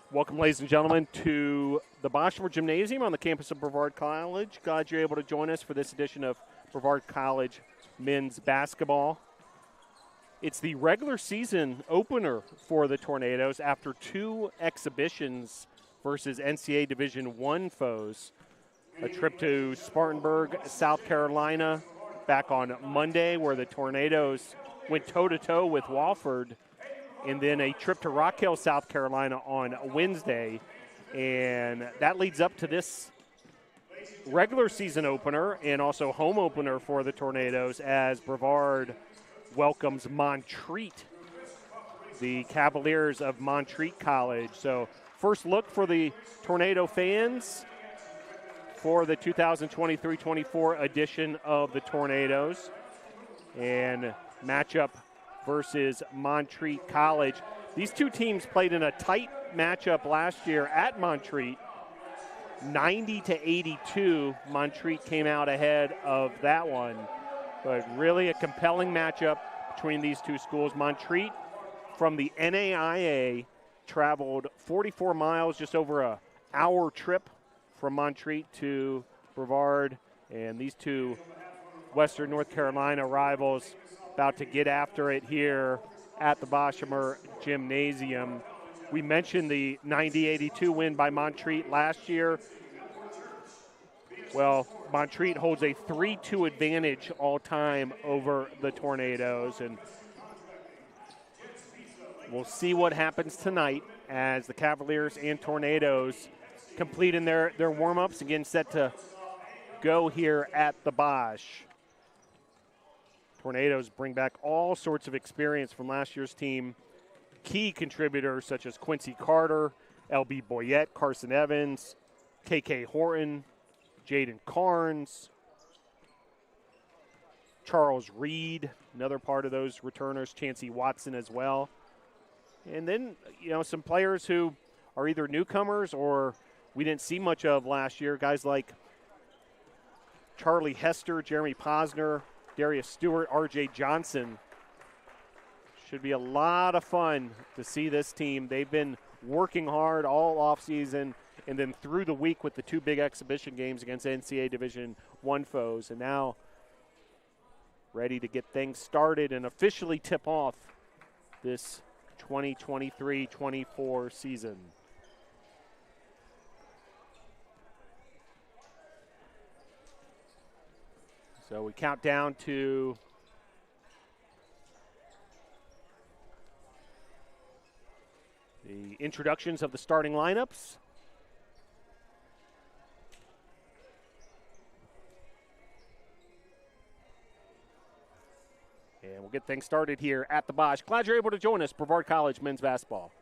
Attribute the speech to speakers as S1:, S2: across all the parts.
S1: Welcome, ladies and gentlemen, to the Boschmer Gymnasium on the campus of Brevard College. Glad you're able to join us for this edition of Brevard College men's basketball. It's the regular season opener for the Tornadoes after two exhibitions versus NCAA Division I foes. A trip to Spartanburg, South Carolina back on Monday where the Tornadoes went toe-to-toe with Wofford, and then a trip to Rock Hill, South Carolina on Wednesday. And that leads up to this regular season opener and also home opener for the Tornadoes as Brevard welcomes Montreat, the Cavaliers of Montreat College. So first look for the Tornado fans for the 2023-24 edition of the Tornadoes. And matchup versus Montreat College. These two teams played in a tight matchup last year at Montreat. 90-82, Montreat came out ahead of that one. But really a compelling matchup between these two schools. Montreat from the NAIA traveled 44 miles, just over an hour trip from Montreat to Brevard. And these two Western North Carolina rivals about to get after it here at the Boschmer Gymnasium. We mentioned the 90-82 win by Montreat last year. Well, Montreat holds a 3-2 advantage all time over the Tornadoes, and we'll see what happens tonight as the Cavaliers and Tornadoes complete in their warm-ups, again set to go here at the Bosch. Tornadoes bring back all sorts of experience from last year's team. Key contributors such as Quincy Carter, L.B. Boyette, Carson Evans, K.K. Horton, Jaden Carnes, Charles Reed, another part of those returners, Chancey Watson as well. And then, some players who are either newcomers or we didn't see much of last year, guys like Charlie Hester, Jeremy Posner, Darius Stewart, R.J. Johnson. Should be a lot of fun to see this team. They've been working hard all offseason and then through the week with the two big exhibition games against NCAA Division I foes, and now ready to get things started and officially tip off this 2023-24 season. So we count down to the introductions of the starting lineups. And we'll get things started here at the Bosch. Glad you're able to join us, Brevard College men's basketball.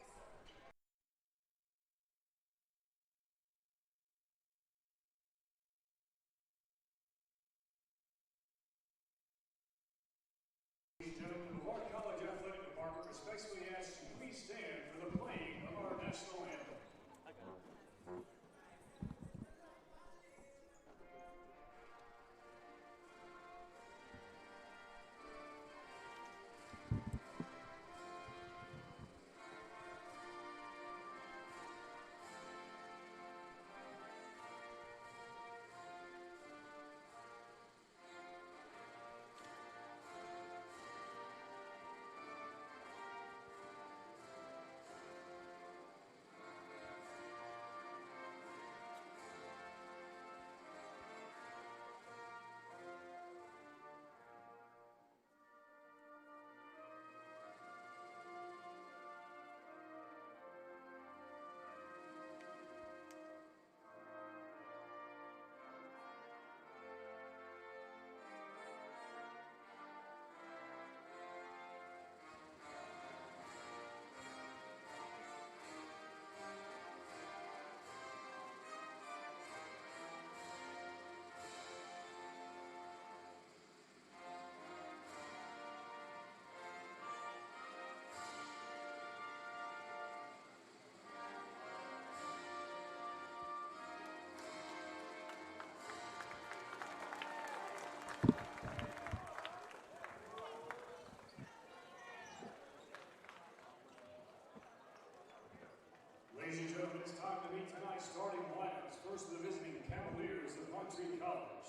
S2: Ladies and gentlemen, it's time to meet tonight's starting lineups. First, the visiting Cavaliers of Montreat College.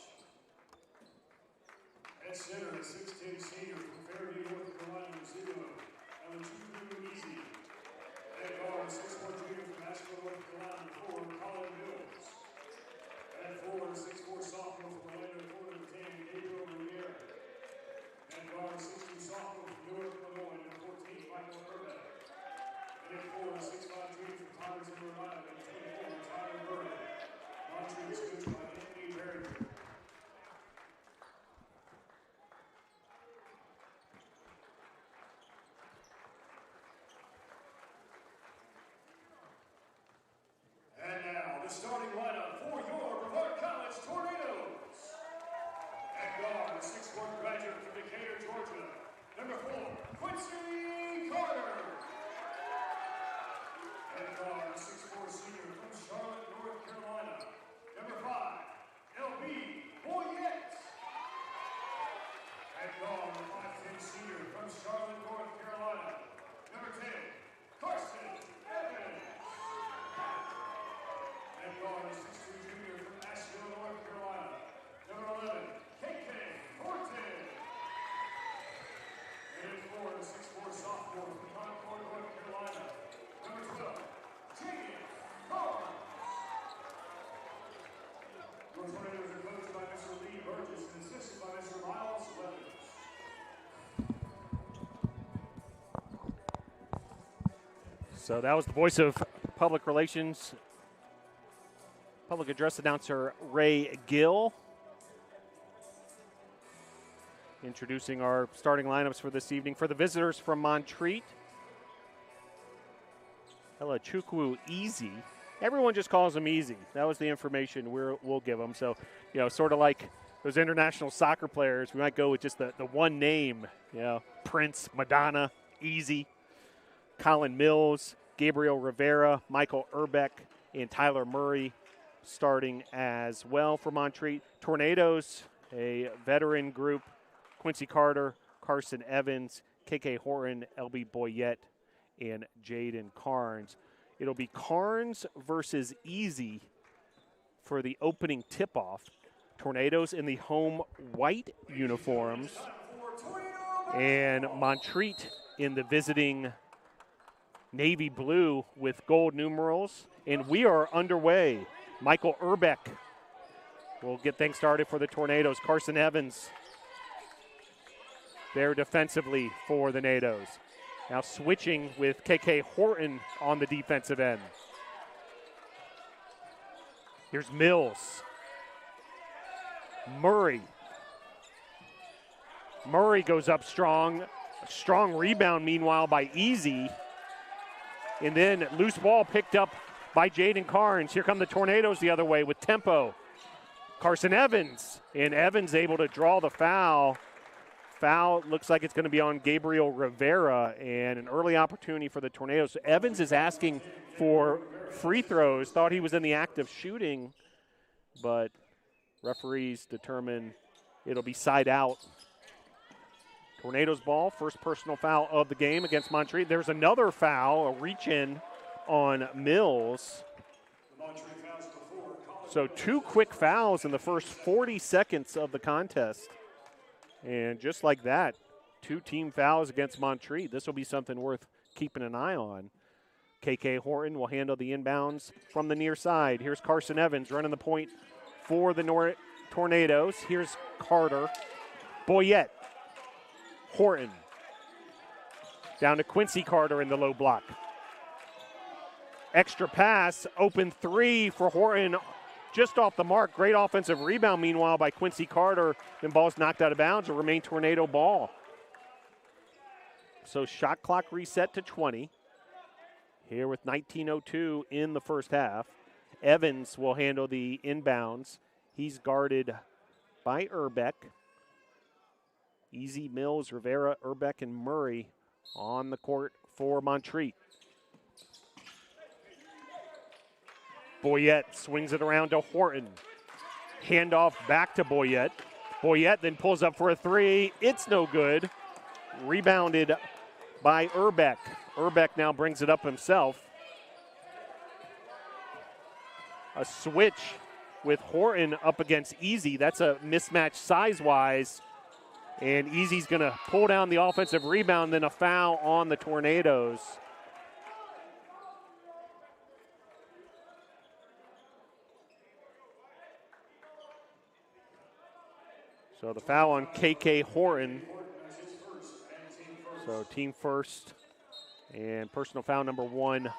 S2: At center, a 6'10" senior from Fairview, North Carolina, New Zealand, Easy. At guard, 6'4" junior from Asheville, North Carolina, Colin Mills. At forward, 6'4" sophomore from Orlando, Florida, Gabriel Rivera. At guard, 6'2" sophomore from Newark, Illinois, number 14, Michael Urban. And at forward, 6'5" junior from Congress, Rhode Island, number 24, Tyler Burke. Montreat is coached by Anthony Brevard. And now, the starting lineup for your Brevard College Tornadoes. At guard, 6'1" graduate from Decatur, Georgia, number 4, Quincy Carter. At guard, 6'4" senior from Charlotte, North Carolina, number 5, LB Boyette. At guard, 5'10" senior from Charlotte, North Carolina, number 10, Carson Evans. At guard, 6'3" junior from Asheville, North Carolina, number 11, KK Horton. And at forward, 6'4" sophomore from Concord, North Carolina, number 12, Jaden Barnes. Your Tornadoes are coached by Mr. Lee Burgess and assisted by Mr. Miles Weathers.
S1: So that was the voice of public relations, public address announcer Ray Gill, introducing our starting lineups for this evening. For the visitors from Montreat, Chukwu Easy. Everyone just calls him Easy. That was the information we'll give them. So, sort of like those international soccer players, we might go with just the one name, Prince, Madonna, Easy. Colin Mills, Gabriel Rivera, Michael Urbeck, and Tyler Murray starting as well for Montreat. Tornadoes, a veteran group, Quincy Carter, Carson Evans, KK Horton, LB Boyette, and Jaden Carnes. It'll be Carnes versus Easy for the opening tip-off. Tornadoes in the home white uniforms, and Montreat in the visiting navy blue with gold numerals. And we are underway. Michael Urbeck will get things started for the Tornadoes. Carson Evans there defensively for the NATOs. Now switching with KK Horton on the defensive end. Here's Mills. Murray. Murray goes up strong. A strong rebound, meanwhile, by Easy. And then loose ball picked up by Jaden Carnes. Here come the Tornadoes the other way with tempo. Carson Evans. And Evans able to draw the foul. Foul looks like it's going to be on Gabriel Rivera, and an early opportunity for the Tornadoes. Evans is asking for free throws. Thought he was in the act of shooting, but referees determine it'll be side out. Tornadoes ball, first personal foul of the game against Montreat. There's another foul, a reach-in on Mills. So 2 quick fouls in the first 40 seconds of the contest. And just like that, 2 team fouls against Montreat. This will be something worth keeping an eye on. KK Horton will handle the inbounds from the near side. Here's Carson Evans running the point for the Tornadoes. Here's Carter. Boyette. Horton. Down to Quincy Carter in the low block. Extra pass, open 3 for Horton. Just off the mark. Great offensive rebound, meanwhile, by Quincy Carter. Then ball's knocked out of bounds. It'll remain Tornado ball. So shot clock reset to 20. Here with 19:02 in the first half. Evans will handle the inbounds. He's guarded by Urbeck. Easy, Mills, Rivera, Urbeck, and Murray on the court for Montreat. Boyette swings it around to Horton. Handoff back to Boyette. Boyette then pulls up for a 3. It's no good. Rebounded by Urbeck. Urbeck now brings it up himself. a switch with Horton up against Easy. That's a mismatch size-wise. And Easy's going to pull down the offensive rebound, then a foul on the Tornadoes. So the foul on KK Horton. So team first and personal foul number 1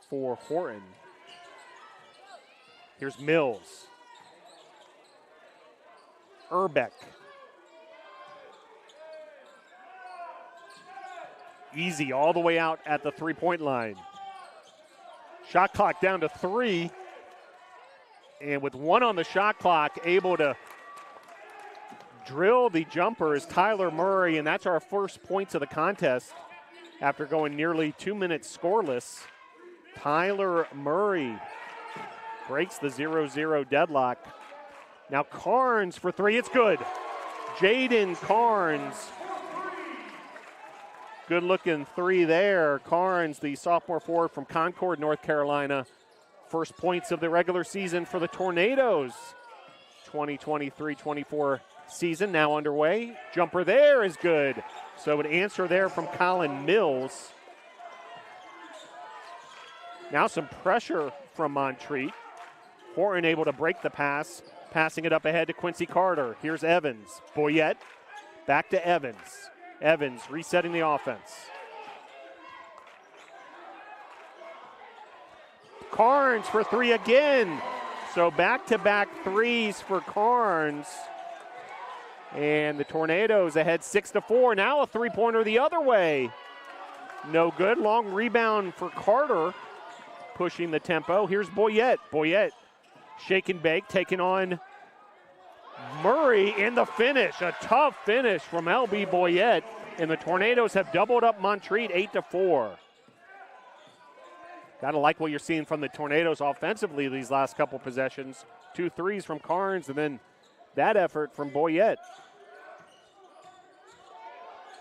S1: for Horton. Here's Mills. Urbeck. Easy all the way out at the three-point line. Shot clock down to 3. And with 1 on the shot clock, able to drill the jumper is Tyler Murray, and that's our first points of the contest after going nearly 2 minutes scoreless. Tyler Murray breaks the 0-0 deadlock. Now Carnes for 3, it's good. Jaden Carnes, good looking 3 there. Carnes, the sophomore forward from Concord, North Carolina. First points of the regular season for the Tornadoes. 2023-24 season now underway. Jumper there is good. So an answer there from Colin Mills. Now some pressure from Montreat. Horton able to break the pass, passing it up ahead to Quincy Carter. Here's Evans. Boyette back to Evans. Evans resetting the offense. Carnes for 3 again. So back-to-back threes for Carnes. And the Tornadoes ahead 6-4. Now a three-pointer the other way. No good. Long rebound for Carter, pushing the tempo. Here's Boyette. Boyette, shake and bake, taking on Murray in the finish. A tough finish from LB Boyette. And the Tornadoes have doubled up Montreat 8-4. Got to like what you're seeing from the Tornadoes offensively these last couple possessions. 2 threes from Carnes and then that effort from Boyette.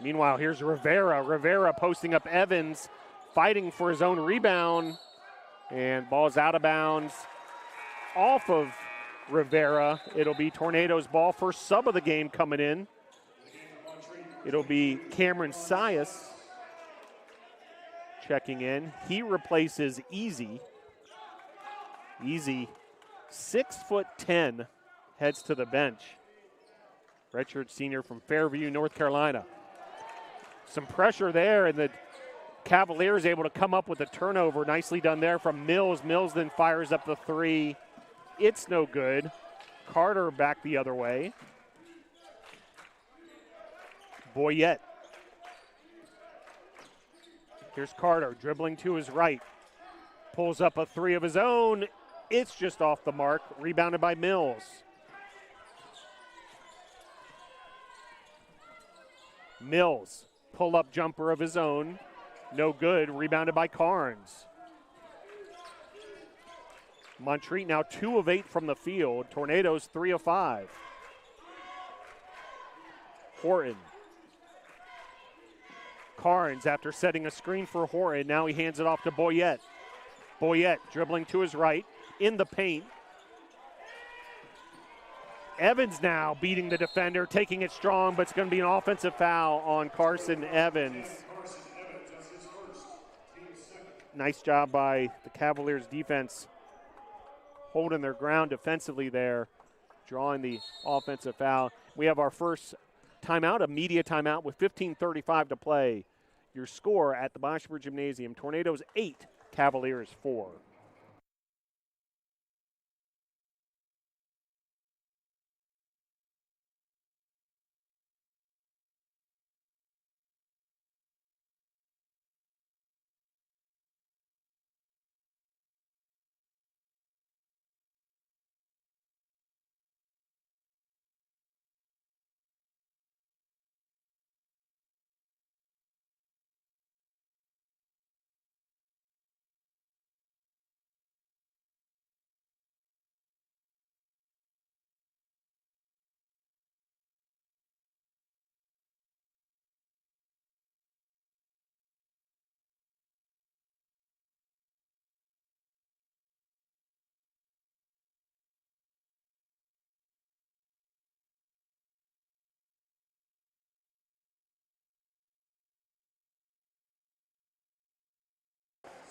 S1: Meanwhile, here's Rivera. Rivera posting up Evans, fighting for his own rebound. And ball's out of bounds off of Rivera. It'll be Tornadoes ball. First sub of the game coming in. It'll be Cameron Sias checking in. He replaces Easy. Easy, 6'10", heads to the bench. Redshirt senior from Fairview, North Carolina. Some pressure there, and the Cavaliers able to come up with a turnover. Nicely done there from Mills. Mills then fires up the 3. It's no good. Carter back the other way. Boyette. Here's Carter dribbling to his right. Pulls up a 3 of his own. It's just off the mark. Rebounded by Mills. Mills, pull-up jumper of his own. No good. Rebounded by Carnes. Montreat now 2 of 8 from the field. Tornadoes 3 of 5. Horton. Carnes, after setting a screen for Horton, now he hands it off to Boyette. Boyette dribbling to his right in the paint. Evans now beating the defender, taking it strong, but it's going to be an offensive foul on Carson Evans. Nice job by the Cavaliers defense holding their ground defensively there, drawing the offensive foul. We have our first timeout, a media timeout with 15:35 to play. Your score at the Boschberg Gymnasium, Tornadoes 8, Cavaliers 4.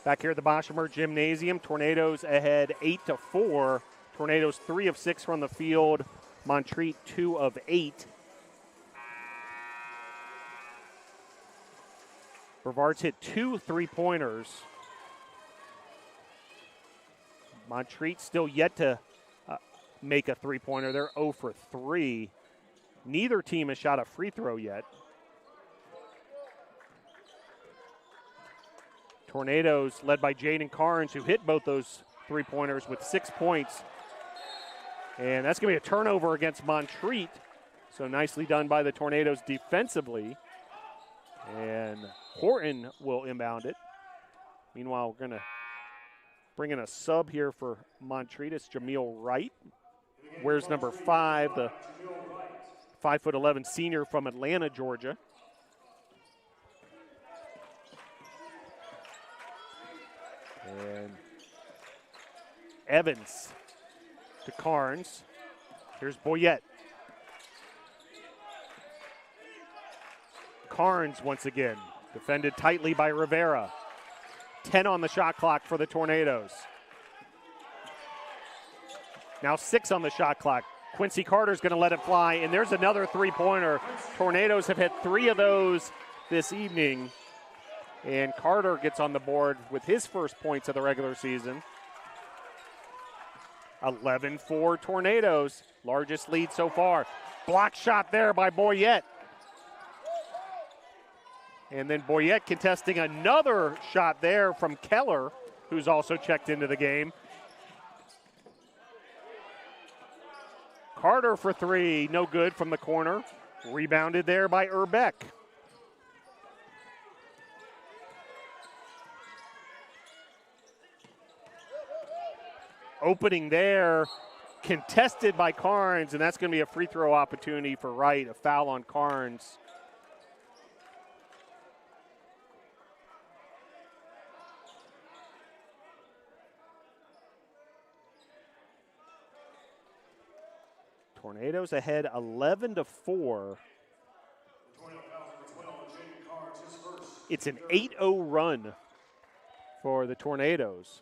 S1: Back here at the Boshamer Gymnasium, Tornadoes ahead 8-4. Tornadoes 3 of 6 from the field. Montreat 2 of 8. Brevard's hit 2 3-pointers. Montreat still yet to make a 3-pointer. They're 0 for 3. Neither team has shot a free throw yet. Tornadoes led by Jaden Carnes, who hit both those 3-pointers with 6 points. And that's going to be a turnover against Montreat. So nicely done by the Tornadoes defensively. And Horton will inbound it. Meanwhile, we're going to bring in a sub here for Montreat. It's Jameel Wright. Wears number 5, the 5'11" senior from Atlanta, Georgia. And Evans to Carnes. Here's Boyette. Carnes once again, defended tightly by Rivera. 10 on the shot clock for the Tornadoes. Now 6 on the shot clock. Quincy Carter's going to let it fly, and there's another 3-pointer. Tornadoes have hit 3 of those this evening, and Carter gets on the board with his first points of the regular season. 11-4 Tornadoes, largest lead so far. Block shot there by Boyette. And then Boyette contesting another shot there from Keller, who's also checked into the game. Carter for 3, no good from the corner. Rebounded there by Urbeck. Opening there, contested by Carnes, and that's going to be a free throw opportunity for Wright, a foul on Carnes. Tornadoes ahead 11-4. It's an 8-0 run for the Tornadoes.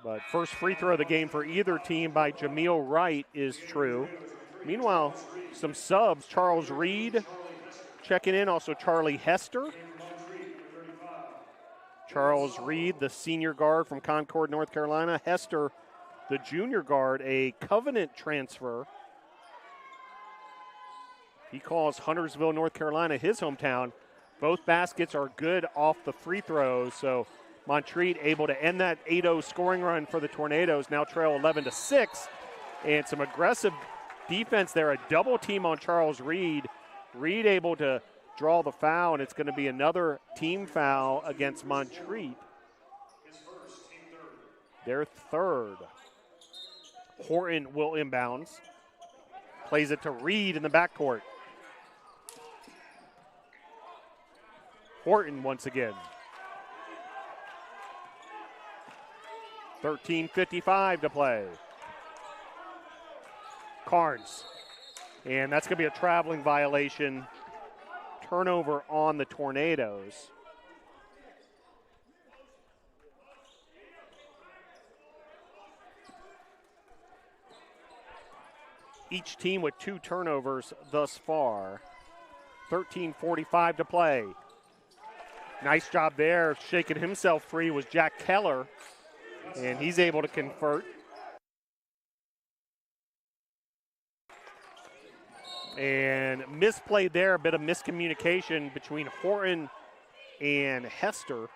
S1: But first free throw of the game for either team by Jameel Wright is true. Meanwhile, some subs. Charles Reed checking in, also Charlie Hester. Charles Reed, the senior guard from Concord, North Carolina. Hester, the junior guard, a Covenant transfer. He calls Huntersville, North Carolina, his hometown. Both baskets are good off the free throws, so Montreat able to end that 8-0 scoring run for the Tornadoes, now trail 11-6. And some aggressive defense there, a double team on Charles Reed. Reed able to draw the foul, and it's going to be another team foul against Montreat. Their third. Horton will inbounds. Plays it to Reed in the backcourt. Horton once again. 13:55 to play. Carnes. And that's going to be a traveling violation. Turnover on the Tornadoes. Each team with 2 turnovers thus far. 13:45 to play. Nice job there. Shaking himself free was Jack Keller. And he's able to convert. And misplayed there, a bit of miscommunication between Horton and Hester.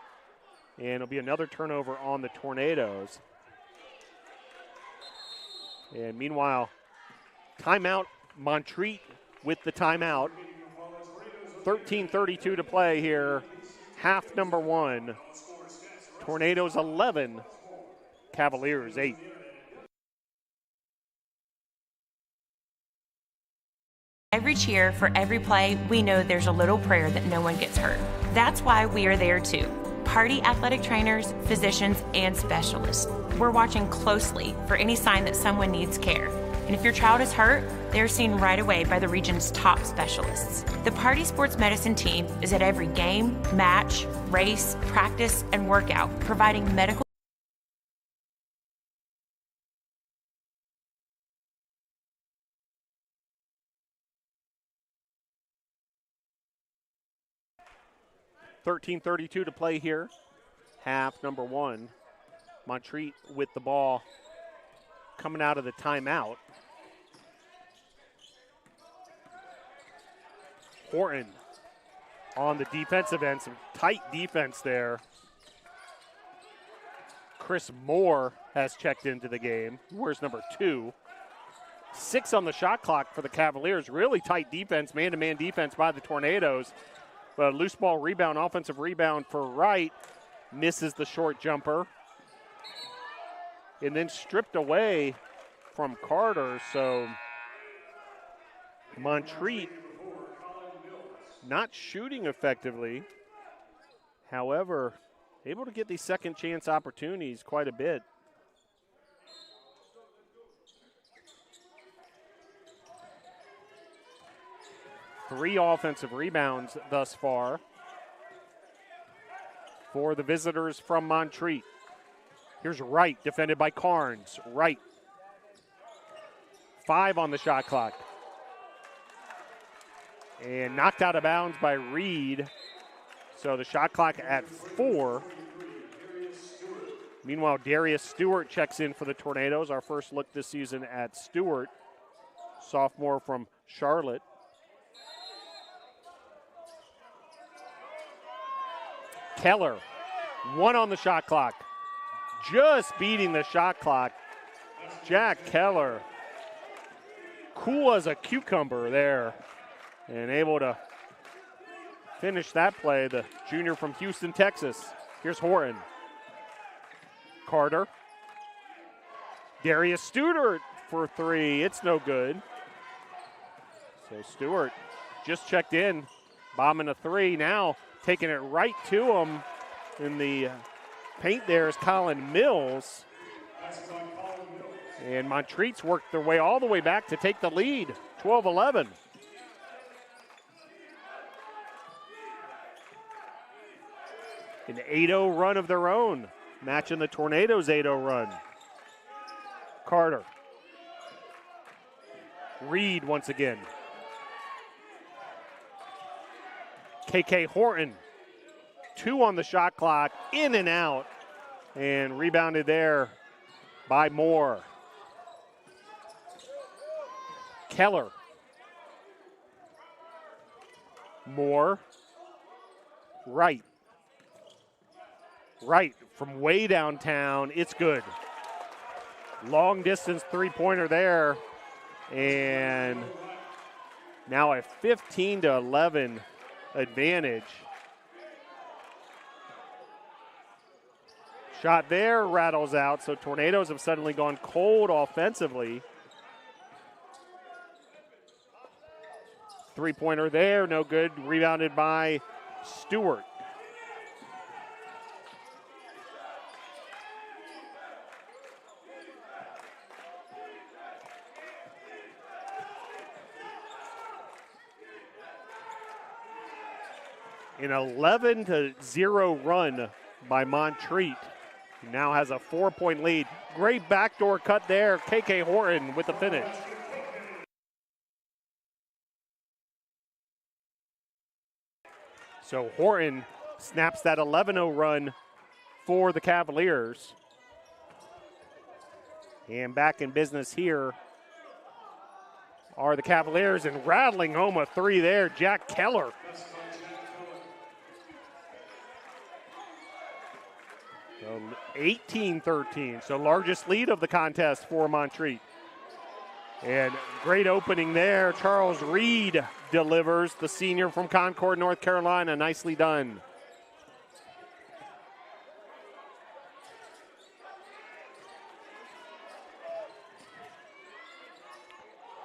S1: And it'll be another turnover on the Tornadoes. And meanwhile, timeout, Montreat with the timeout. 13:32 to play here. Half number 1. Tornadoes 11, Cavaliers 8.
S3: Every cheer, for every play, we know there's a little prayer that no one gets hurt. That's why we are there too. Party athletic trainers, physicians, and specialists. We're watching closely for any sign that someone needs care. And if your child is hurt, they're seen right away by the region's top specialists. The Party Sports Medicine team is at every game, match, race, practice, and workout, providing medical.
S1: .13:32 to play here. Half number one. Montreat with the ball coming out of the timeout. Horton on the defensive end. Some tight defense there. Chris Moore has checked into the game. Where's number 2? 6 on the shot clock for the Cavaliers. Really tight defense, man-to-man defense by the Tornadoes. But a loose ball rebound, offensive rebound for Wright. Misses the short jumper. And then stripped away from Carter. So Montreat not shooting effectively. However, able to get these second chance opportunities quite a bit. Three offensive rebounds thus far for the visitors from Montreat. Here's Wright, defended by Carnes. Wright, 5 on the shot clock. And knocked out of bounds by Reed. So the shot clock at 4. Meanwhile, Darius Stewart checks in for the Tornadoes. Our first look this season at Stewart, sophomore from Charlotte. Keller, 1 on the shot clock. Just beating the shot clock. Jack Keller, cool as a cucumber there, and able to finish that play, the junior from Houston, Texas. Here's Horton. Carter. Darius Stewart for 3. It's no good. So Stewart just checked in, bombing a 3. Now taking it right to him in the paint there is Colin Mills. And Montreat's worked their way all the way back to take the lead, 12-11. An 8-0 run of their own, matching the Tornadoes' 8-0 run. Carter. Reed once again. KK Horton, 2 on the shot clock, in and out, and rebounded there by Moore. Keller. Moore. Wright. Wright from way downtown. It's good. Long distance three-pointer there. And now a 15-11 advantage. Shot there, rattles out. So Tornadoes have suddenly gone cold offensively. Three-pointer there, no good. Rebounded by Stewart. An 11-0 run by Montreat. Now has a 4-point lead. Great backdoor cut there. KK Horton with the finish. So Horton snaps that 11-0 run for the Cavaliers. And back in business here are the Cavaliers, and rattling home a 3 there, Jack Keller. So 18-13, so largest lead of the contest for Montreat. And great opening there. Charles Reed delivers, the senior from Concord, North Carolina. Nicely done.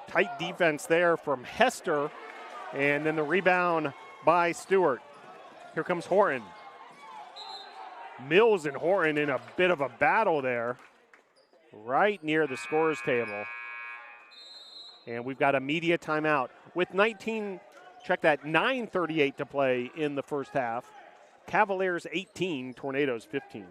S1: Tight defense there from Hester. And then the rebound by Stewart. Here comes Horton. Mills and Horton in a bit of a battle there, right near the scorer's table. And we've got a media timeout with 9:38 to play in the first half. Cavaliers 18, Tornadoes 15.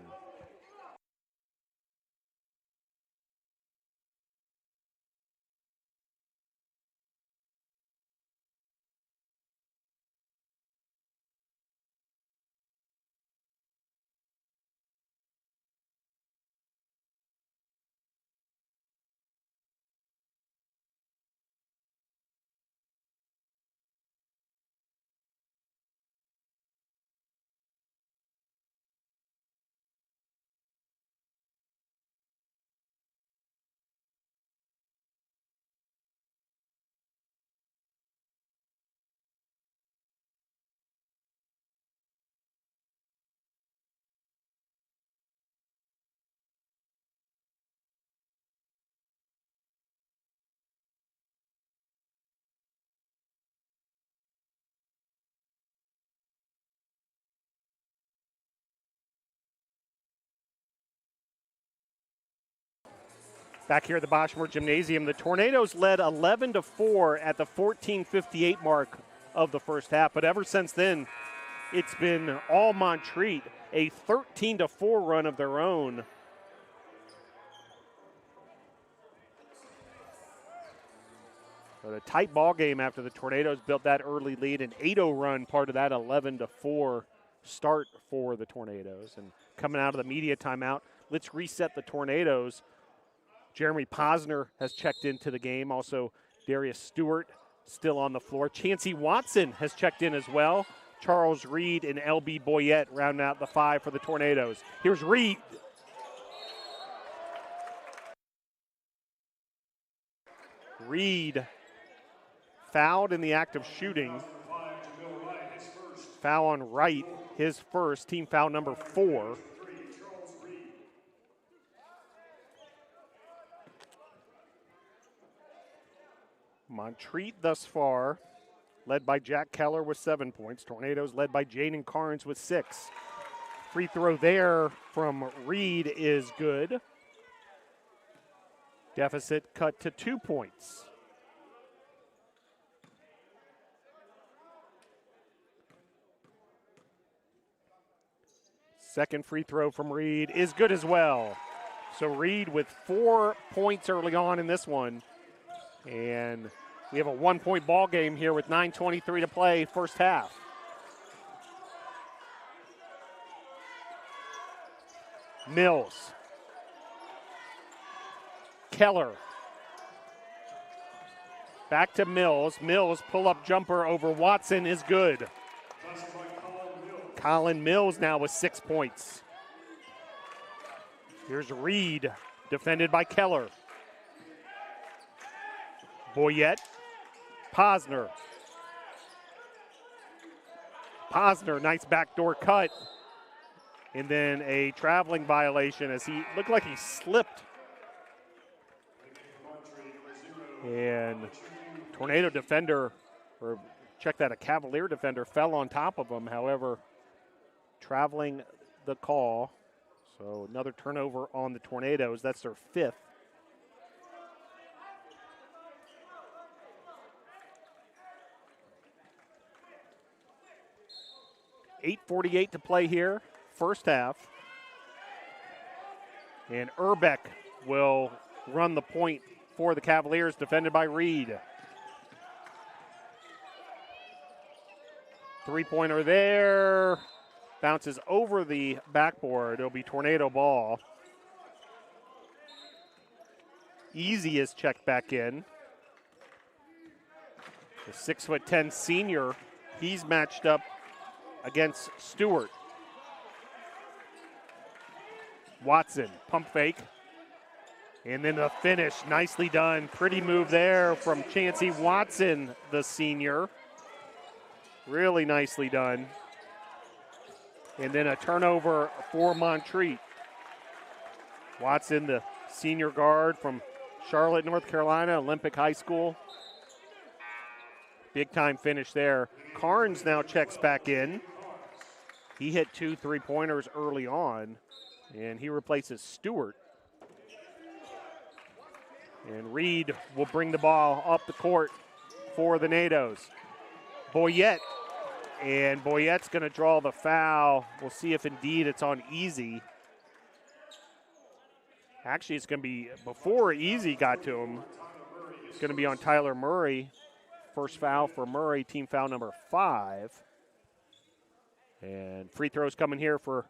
S1: Back here at the Boschmer Gymnasium, the Tornadoes led 11-4 at the 14:58 mark of the first half. But ever since then, it's been all Montreat, a 13-4 run of their own. But a tight ball game after the Tornadoes built that early lead, an 8-0 run, part of that 11-4 start for the Tornadoes. And coming out of the media timeout, let's reset the Tornadoes. Jeremy Posner has checked into the game. Also, Darius Stewart still on the floor. Chancey Watson has checked in as well. Charles Reed and L.B. Boyette round out the five for the Tornadoes. Here's Reed. Reed fouled in the act of shooting. Foul on Wright, his first, team foul number 4. Montreat thus far, led by Jack Keller with 7 points. Tornadoes led by Jaden Carnes with 6. Free throw there from Reed is good. Deficit cut to 2 points. Second free throw from Reed is good as well. So Reed with 4 points early on in this one. And we have a 1-point ball game here with 9:23 to play, first half. Mills. Keller. Back to Mills. Mills pull-up jumper over Watson is good. Colin Mills now with 6 points. Here's Reed, defended by Keller. Boyette, Posner. Posner, nice backdoor cut. And then a traveling violation as he looked like he slipped. And Tornado defender, or check that, a Cavalier defender fell on top of him. However, traveling the call. So another turnover on the Tornadoes. That's their 5th. 8:48 to play here, first half. And Urbeck will run the point for the Cavaliers, defended by Reed. Three-pointer there. Bounces over the backboard. It'll be Tornado ball. Easy is checked back in. The 6'10" senior, he's matched up against Stewart. Watson, pump fake. And then the finish, nicely done. Pretty move there from Chancey Watson, the senior. Really nicely done. And then a turnover for Montreat. Watson, the senior guard from Charlotte, North Carolina, Olympic High School. Big time finish there. Carnes now checks back in. He hit 2 3-pointers early on, and he replaces Stewart. And Reed will bring the ball up the court for the Nados. Boyette, and Boyette's going to draw the foul. We'll see if indeed it's on Easy. Actually, it's going to be before Easy got to him. It's going to be on Tyler Murray. First foul for Murray, team foul number 5. And free throws coming here for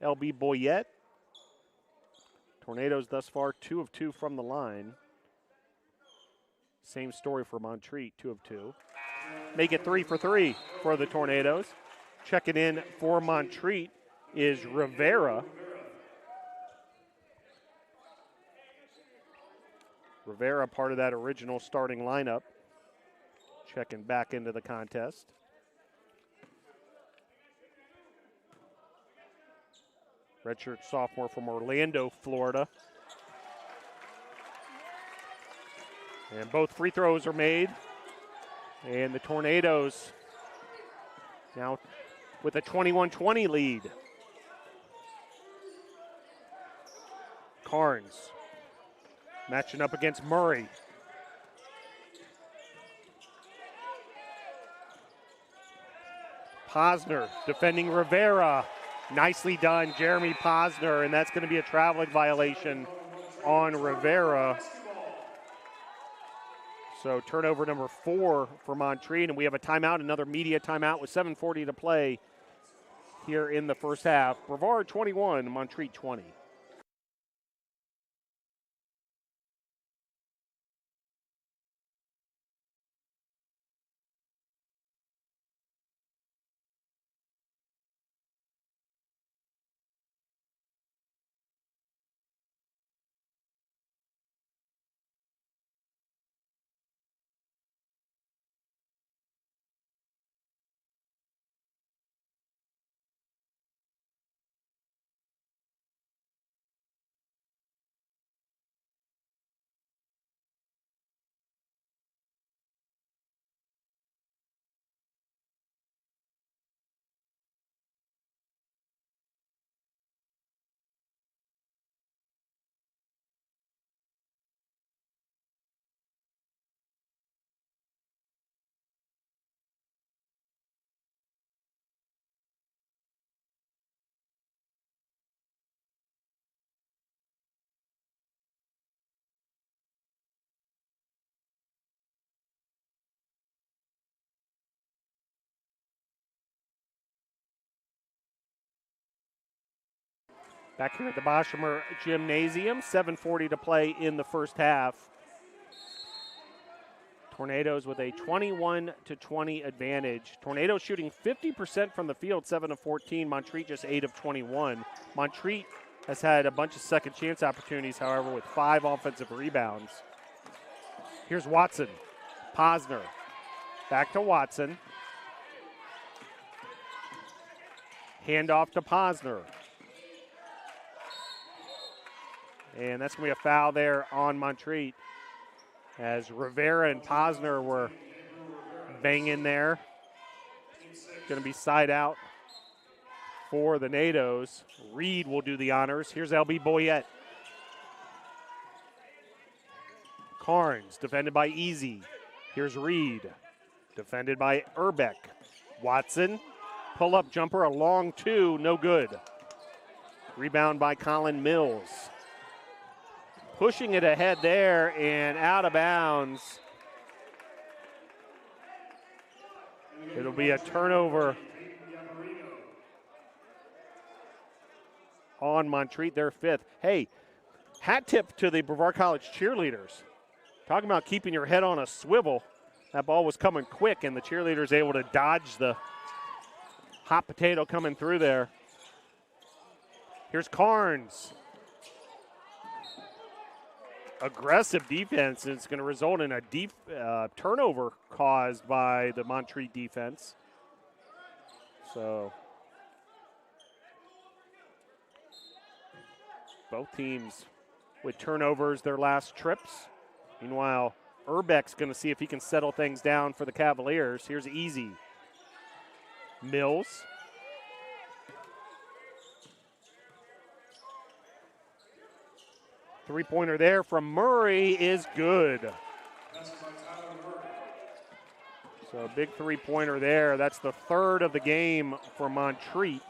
S1: LB Boyette. Tornadoes thus far 2 of 2 from the line. Same story for Montreat, 2 of 2. Make it 3 for 3 for the Tornadoes. Checking in for Montreat is Rivera. Rivera, part of that original starting lineup. Checking back into the contest. Redshirt sophomore from Orlando, Florida. And both free throws are made. And the Tornadoes now with a 21-20 lead. Carnes matching up against Murray. Posner defending Rivera. Nicely done, Jeremy Posner, and that's going to be a traveling violation on Rivera. So turnover number 4 for Montreat, and we have a timeout, another media timeout with 7:40 to play here in the first half. Brevard 21, Montreat 20. Back here at the Boshemer Gymnasium, 7:40 to play in the first half. Tornadoes with a 21-20 advantage. Tornadoes shooting 50% from the field, 7 of 14. Montreat just 8 of 21. Montreat has had a bunch of second chance opportunities, however, with 5 offensive rebounds. Here's Watson. Posner. Back to Watson. Handoff to Posner. And that's going to be a foul there on Montreat as Rivera and Posner were banging there. Going to be side out for the Nados. Reed will do the honors. Here's LB Boyette. Carnes defended by Easy. Here's Reed defended by Urbeck. Watson, pull-up jumper, a long 2, no good. Rebound by Colin Mills. Pushing it ahead there and out of bounds. It'll be a turnover on Montreat, their 5th. Hey, hat tip to the Brevard College cheerleaders. Talking about keeping your head on a swivel. That ball was coming quick, and the cheerleaders able to dodge the hot potato coming through there. Here's Carnes. Aggressive defense, and it's going to result in a deep turnover caused by the Montreat defense. So both teams with turnovers their last trips. Meanwhile, Urbeck's going to see if he can settle things down for the Cavaliers. Here's Easy. Mills. Three-pointer there from Murray is good. So a big three-pointer there. That's the third of the game for Montreat.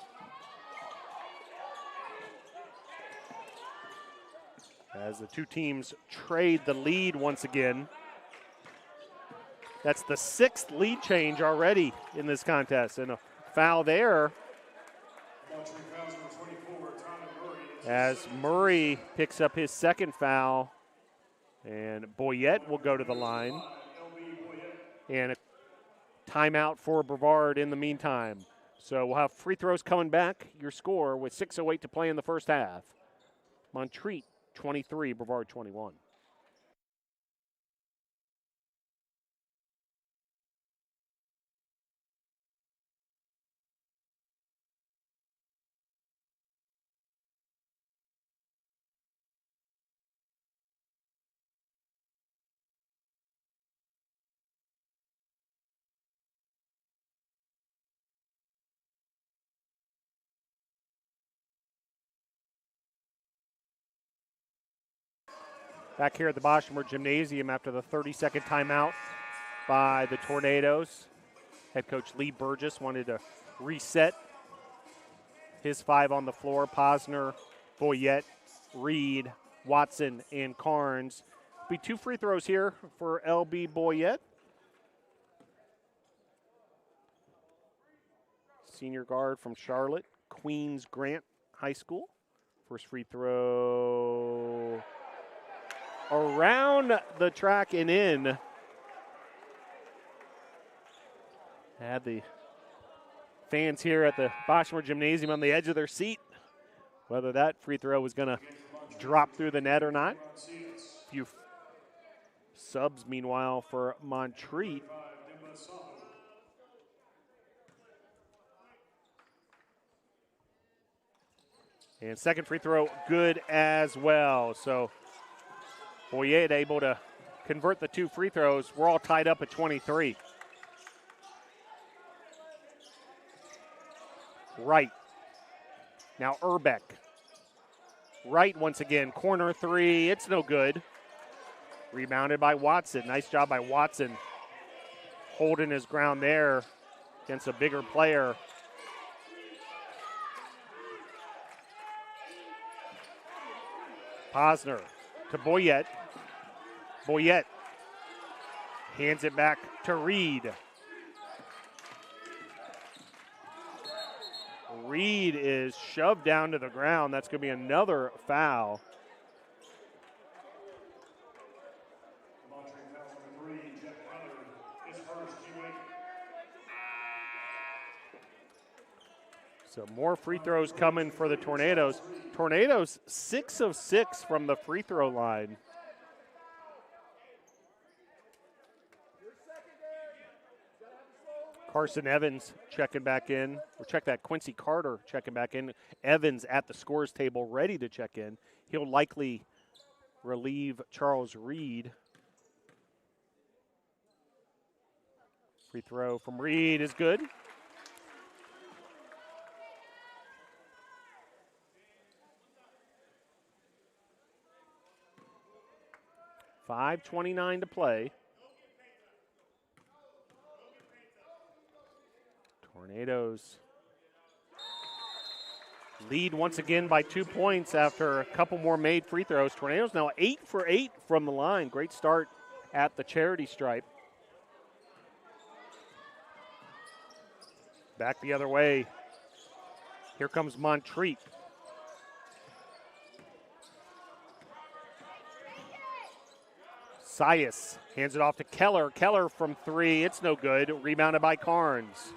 S1: As the two teams trade the lead once again. That's the sixth lead change already in this contest. And a foul there as Murray picks up his second foul. And Boyette will go to the line. And a timeout for Brevard in the meantime. So we'll have free throws coming back. Your score with 6:08 to play in the first half. Montreat 23, Brevard 21. Back here at the Boshamer Gymnasium after the 30-second timeout by the Tornadoes. Head coach Lee Burgess wanted to reset his five on the floor. Posner, Boyette, Reed, Watson, and Carnes. Be two free throws here for LB Boyette. Senior guard from Charlotte, Queens Grant High School. First free throw around the track and in. Had the fans here at the Boshamer Gymnasium on the edge of their seat, whether that free throw was going to drop through the net or not. A few subs, meanwhile, for Montreat. And second free throw, good as well. So Boyette able to convert the two free throws. We're all tied up at 23. Wright. Now Urbeck. Wright once again. Corner three. It's no good. Rebounded by Watson. Nice job by Watson holding his ground there against a bigger player. Posner to Boyette. Boyette hands it back to Reed. Reed is shoved down to the ground. That's going to be another foul. So more free throws coming for the Tornadoes. Tornadoes 6 of 6 from the free throw line. Carson Evans checking back in. Or check that, Quincy Carter checking back in. Evans at the scores table ready to check in. He'll likely relieve Charles Reed. Free throw from Reed is good. .5:29 to play. Tornadoes lead once again by 2 points after a couple more made free throws. Tornadoes now 8 for 8 from the line. Great start at the charity stripe. Back the other way. Here comes Montreat. Sias hands it off to Keller. Keller from three. It's no good. Rebounded by Carnes.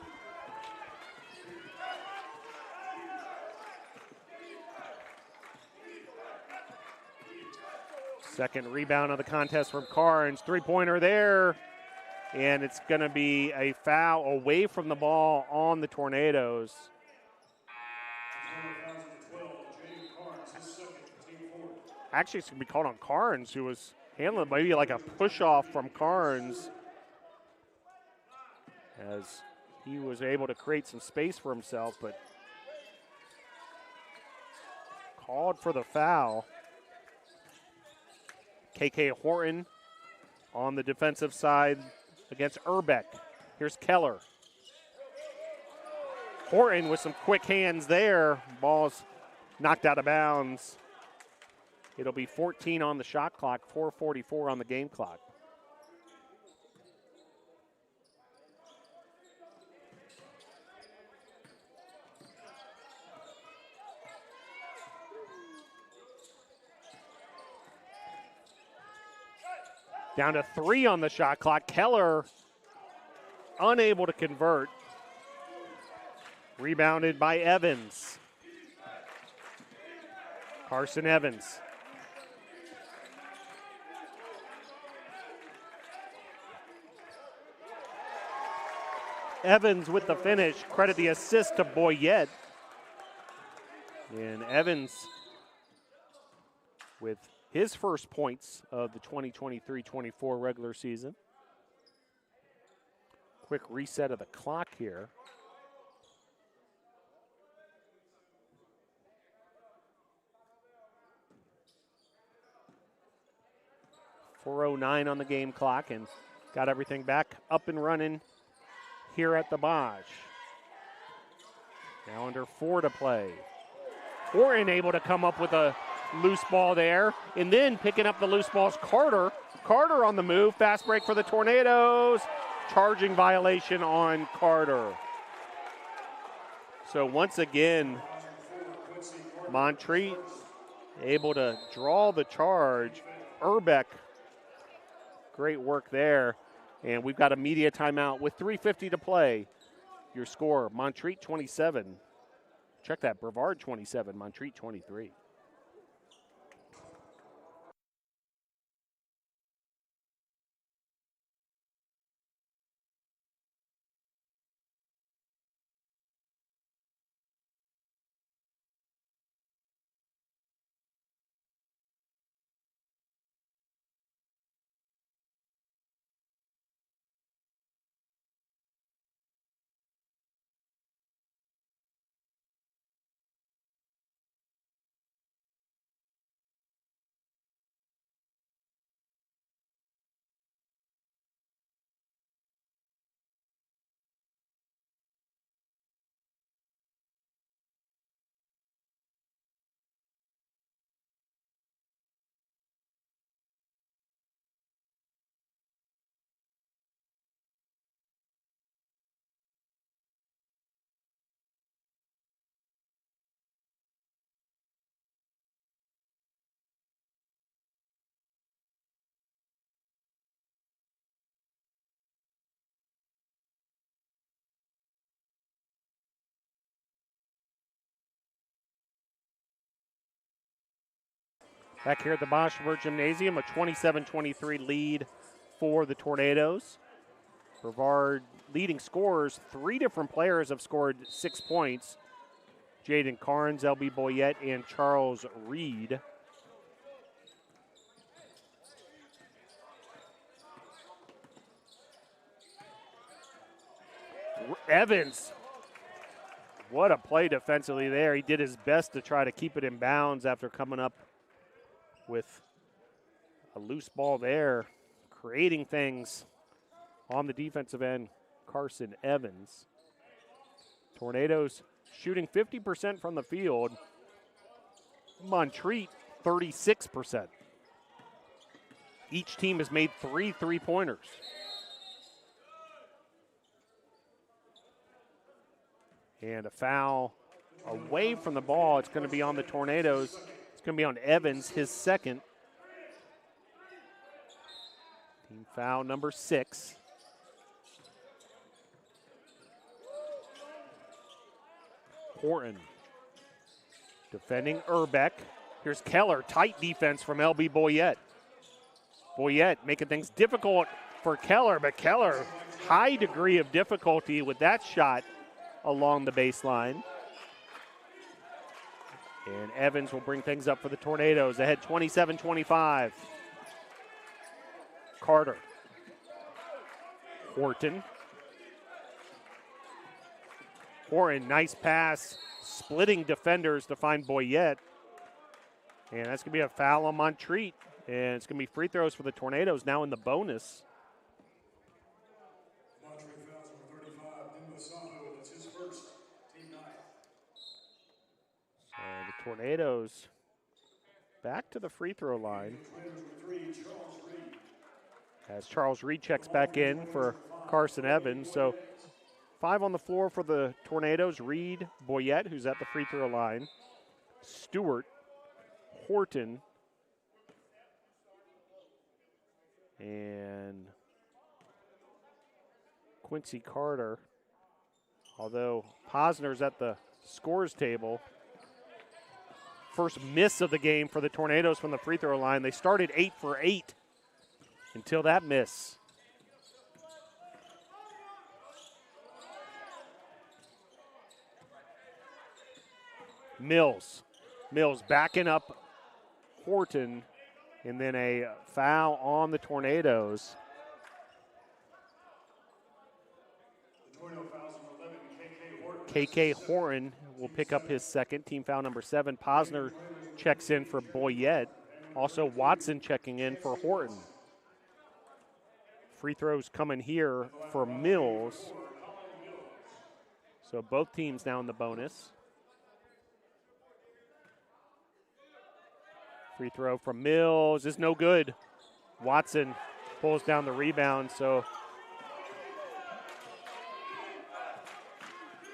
S1: Second rebound of the contest from Carnes. Three-pointer there. And it's going to be a foul away from the ball on the Tornadoes. Actually, it's going to be called on Carnes, who was handling maybe like a push-off from Carnes as he was able to create some space for himself, but called for the foul. KK Horton on the defensive side against Urbeck. Here's Keller. Horton with some quick hands there. Ball's knocked out of bounds. It'll be 14 on the shot clock, 4:44 on the game clock. Down to 3 on the shot clock. Keller unable to convert. Rebounded by Evans. Carson Evans. Evans with the finish. Credit the assist to Boyette. And Evans with his first points of the 2023-24 regular season. Quick reset of the clock here. .409 on the game clock, and got everything back up and running here at the Bosch. Now under 4 to play. Horton able to come up with a loose ball there, and then picking up the loose balls, Carter. Carter on the move, fast break for the Tornadoes. Charging violation on Carter. So once again, Montreat able to draw the charge. Urbeck, great work there. And we've got a media timeout with 3:50 to play. Your score, Montreat 27. Check that, Brevard 27, Montreat 23. Back here at the Brevard Gymnasium, a 27-23 lead for the Tornadoes. Brevard leading scorers, 3 different players have scored 6 points. Jaden Carnes, LB Boyette, and Charles Reed. Evans, what a play defensively there. He did his best to try to keep it in bounds after coming up with a loose ball there, creating things on the defensive end. Carson Evans. Tornadoes shooting 50% from the field. Montreat 36%. Each team has made 3 3-pointers. And a foul away from the ball. It's going to be on the Tornadoes. It's going to be on Evans, his second. Team foul number 6. Horton defending Urbeck. Here's Keller, tight defense from LB Boyette. Boyette making things difficult for Keller, but Keller, high degree of difficulty with that shot along the baseline. And Evans will bring things up for the Tornadoes, ahead 27-25. Carter. Horton. Horton, nice pass, splitting defenders to find Boyette. And that's going to be a foul on Montreat. And it's going to be free throws for the Tornadoes now in the bonus.
S2: Montreat fouls number 35, Nimba. That's his first, team 9.
S1: So the Tornadoes back to the free throw line. As Charles Reed checks back in for Carson Evans. So 5 on the floor for the Tornadoes. Reed, Boyette, who's at the free throw line. Stewart, Horton, and Quincy Carter. Although Posner's at the scores table. First miss of the game for the Tornadoes from the free throw line. They started 8 for 8 until that miss. Mills backing up Horton, and then a foul on the Tornadoes.
S2: The Tornado fouls number 11,
S1: KK Horton will pick up his second, team foul number 7. Posner checks in for Boyette. Also Watson checking in for Horton. Free throws coming here for Mills. So both teams now in the bonus. Free throw from Mills is no good. Watson pulls down the rebound, so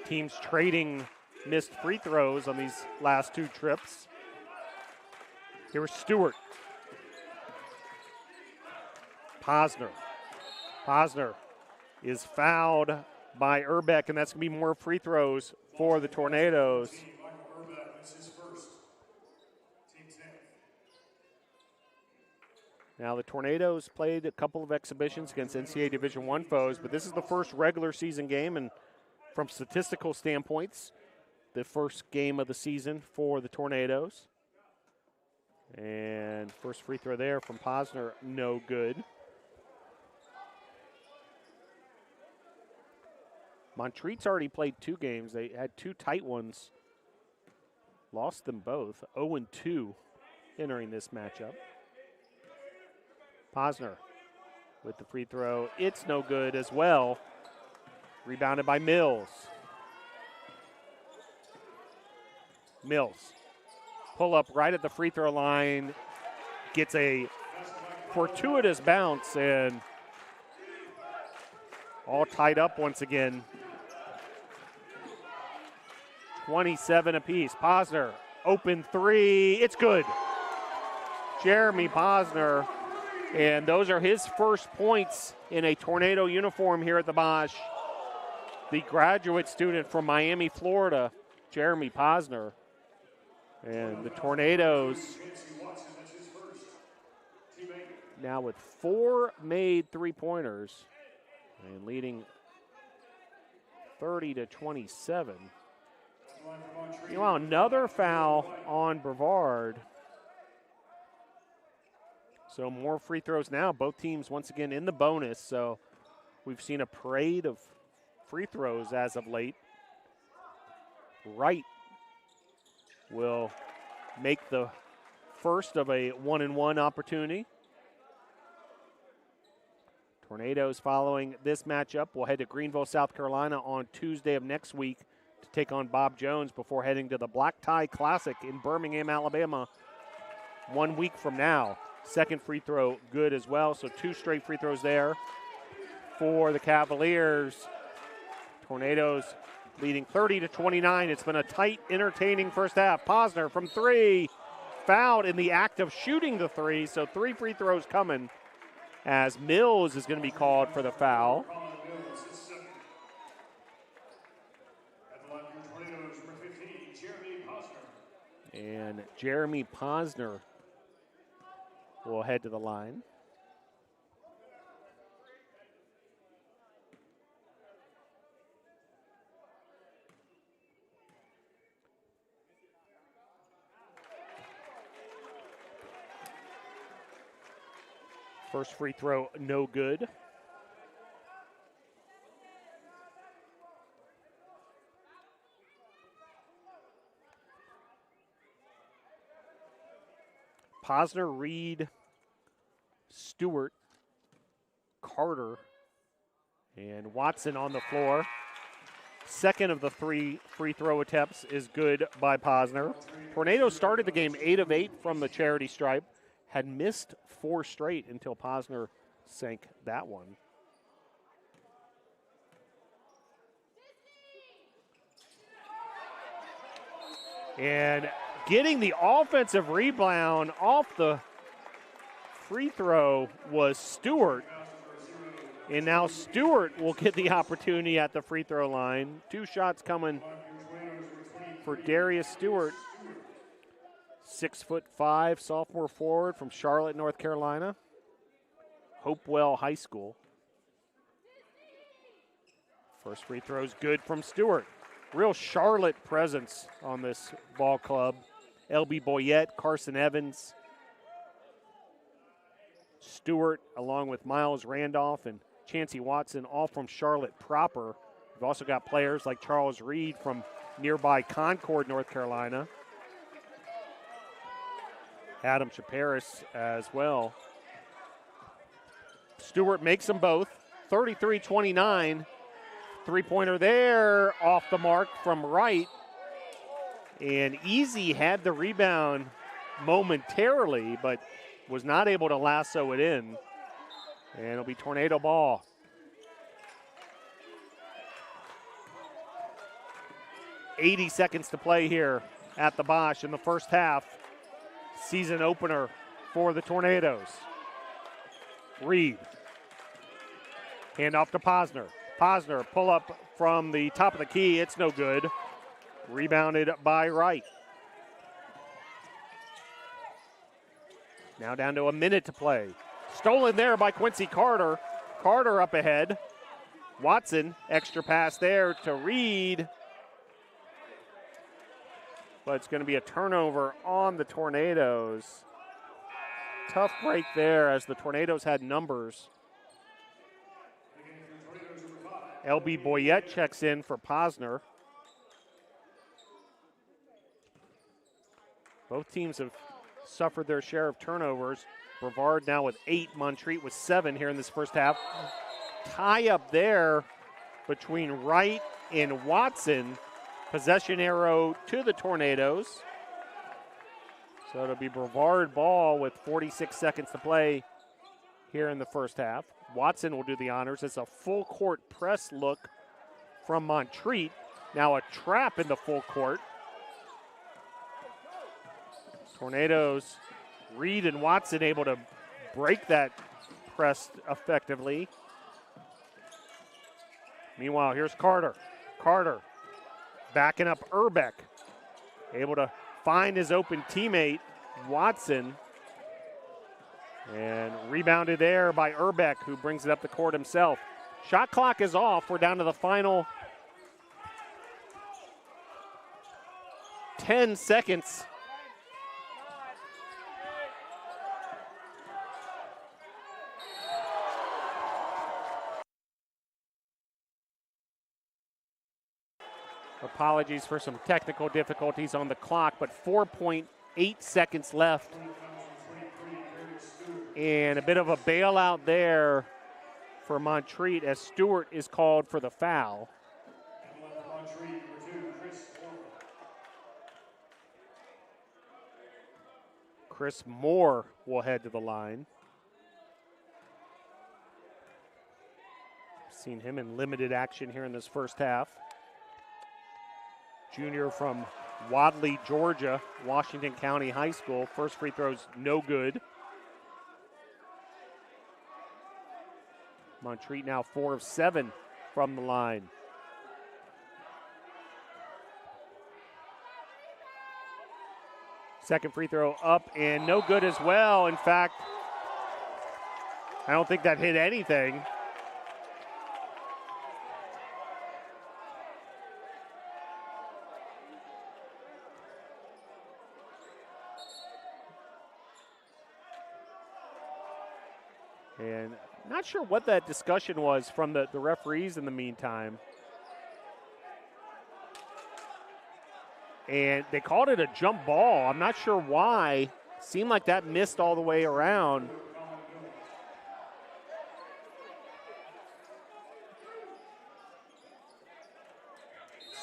S1: teams trading missed free throws on these last 2 trips. Here's Stewart. Posner is fouled by Urbeck, and that's going to be more free throws for the Tornadoes. Now, the Tornadoes played a couple of exhibitions against NCAA Division I foes, but this is the first regular season game, and from statistical standpoints, the first game of the season for the Tornadoes. And first free throw there from Posner, no good. Montreat's already played 2 games. They had 2 tight ones. Lost them both. 0-2 entering this matchup. Posner with the free throw. It's no good as well. Rebounded by Mills. Mills. Pull up right at the free throw line. Gets a fortuitous bounce and all tied up once again. 27 apiece. Posner, open 3. It's good. Jeremy Posner. And those are his first points in a Tornado uniform here at the Bosch. The graduate student from Miami, Florida, Jeremy Posner. And the Tornadoes now with 4 made 3-pointers and leading 30-27. Meanwhile, another foul on Brevard. So more free throws now. Both teams once again in the bonus. So we've seen a parade of free throws as of late. Wright will make the first of a 1-and-1 opportunity. Tornadoes following this matchup will head to Greenville, South Carolina on Tuesday of next week to take on Bob Jones before heading to the Black Tie Classic in Birmingham, Alabama 1 week from now. Second free throw good as well, so 2 straight free throws there for the Cavaliers. Tornadoes leading 30-29. It's been a tight, entertaining first half. Posner from 3, fouled in the act of shooting the 3, so 3 free throws coming as Mills is going to be called for the foul. And Jeremy Posner will head to the line. First free throw, no good. Posner, Reed, Stewart, Carter, and Watson on the floor. Second of the 3 free throw attempts is good by Posner. Tornadoes started the game 8 of 8 from the charity stripe. Had missed 4 straight until Posner sank that one. And getting the offensive rebound off the free throw was Stewart. And now Stewart will get the opportunity at the free throw line. 2 shots coming for Darius Stewart. 6'5", sophomore forward from Charlotte, North Carolina. Hopewell High School. First free throw is good from Stewart. Real Charlotte presence on this ball club. L.B. Boyette, Carson Evans, Stewart, along with Miles Randolph and Chancey Watson, all from Charlotte proper. We've also got players like Charles Reed from nearby Concord, North Carolina. Adam Chaparis as well. Stewart makes them both. 33-29. Three-pointer there, off the mark from Wright. And Easy had the rebound momentarily, but was not able to lasso it in. And it'll be Tornado ball. .80 seconds to play here at the Bosch in the first half. Season opener for the Tornadoes. Reed. Hand off to Posner. Posner, pull up from the top of the key. It's no good. Rebounded by Wright. Now down to a minute to play. Stolen there by Quincy Carter. Carter up ahead. Watson, extra pass there to Reed. But it's going to be a turnover on the Tornadoes. Tough break there as the Tornadoes had numbers. L.B. Boyette checks in for Posner. Both teams have suffered their share of turnovers. Brevard now with 8, Montreat with 7 here in this first half. Tie up there between Wright and Watson. Possession arrow to the Tornadoes. So it'll be Brevard ball with 46 seconds to play here in the first half. Watson will do the honors. It's a full court press look from Montreat. Now a trap in the full court. Tornadoes, Reed and Watson able to break that press effectively. Meanwhile, here's Carter. Carter backing up Urbeck. Able to find his open teammate, Watson. And rebounded there by Urbeck, who brings it up the court himself. Shot clock is off. We're down to the final 10 seconds. Apologies for some technical difficulties on the clock, but 4.8 seconds left. And a bit of a bailout there for Montreat as Stewart is called for the foul. Chris Moore will head to the line. Seen him in limited action here in this first half. Junior from Wadley, Georgia, Washington County High School. First free throw's no good. Montreat now 4 of 7 from the line. Second free throw up and no good as well. In fact, I don't think that hit anything. And not sure what that discussion was from the referees in the meantime. And they called it a jump ball. I'm not sure why. Seemed like that missed all the way around.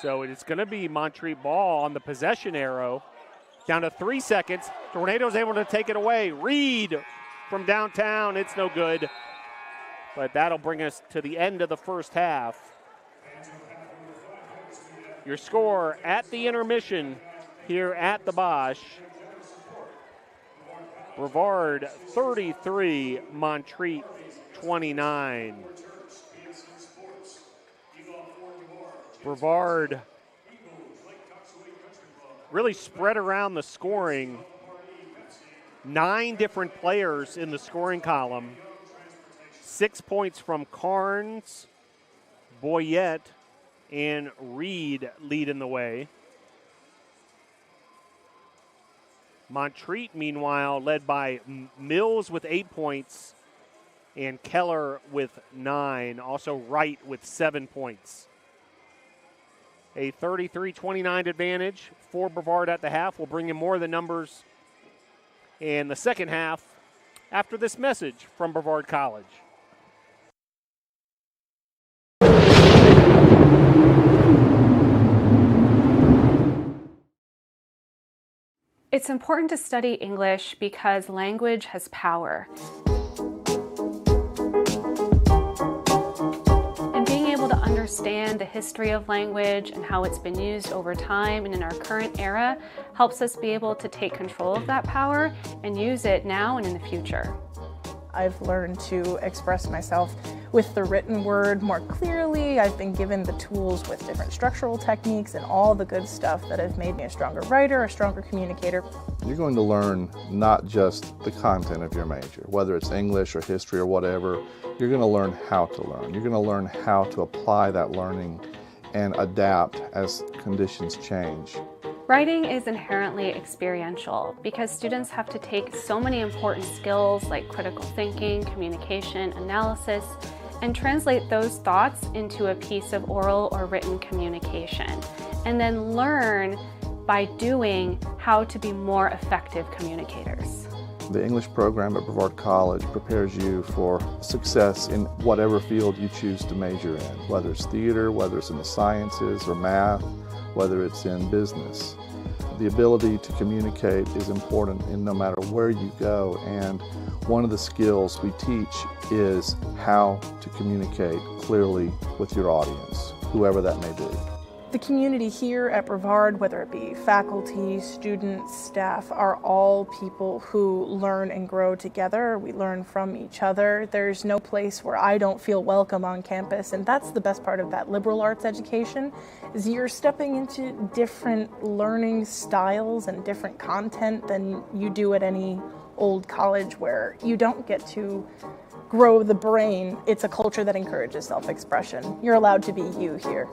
S1: So it's going to be Montreat ball on the possession arrow. Down to 3 seconds. Tornado's able to take it away. Reed from downtown. It's no good. But that'll bring us to the end of the first half. Your score at the intermission here at the Bosch. Brevard 33, Montreat 29. Brevard really spread around the scoring. 9 different players in the scoring column. 6 points from Carnes, Boyette, and Reed leading the way. Montreat, meanwhile, led by Mills with 8 points and Keller with 9. Also Wright with 7 points. A 33-29 advantage for Brevard at the half. We'll bring in more of the numbers in the second half after this message from Brevard College.
S4: It's important to study English because language has power. And being able to understand the history of language and how it's been used over time and in our current era helps us be able to take control of that power and use it now and in the future.
S5: I've learned to express myself with the written word more clearly. I've been given the tools with different structural techniques and all the good stuff that have made me a stronger writer, a stronger communicator.
S6: You're going to learn not just the content of your major, whether it's English or history or whatever. You're going to learn how to learn. You're going to learn how to apply that learning and adapt as conditions change.
S4: Writing is inherently experiential because students have to take so many important skills like critical thinking, communication, analysis, and translate those thoughts into a piece of oral or written communication, and then learn by doing how to be more effective communicators.
S6: The English program at Brevard College prepares you for success in whatever field you choose to major in, whether it's theater, whether it's in the sciences or math, whether it's in business. The ability to communicate is important in no matter where you go, and one of the skills we teach is how to communicate clearly with your audience, whoever that may be.
S5: The community here at Brevard, whether it be faculty, students, staff, are all people who learn and grow together. We learn from each other. There's no place where I don't feel welcome on campus, and that's the best part of that liberal arts education, is you're stepping into different learning styles and different content than you do at any old college where you don't get to grow the brain. It's a culture that encourages self-expression. You're allowed to be you here.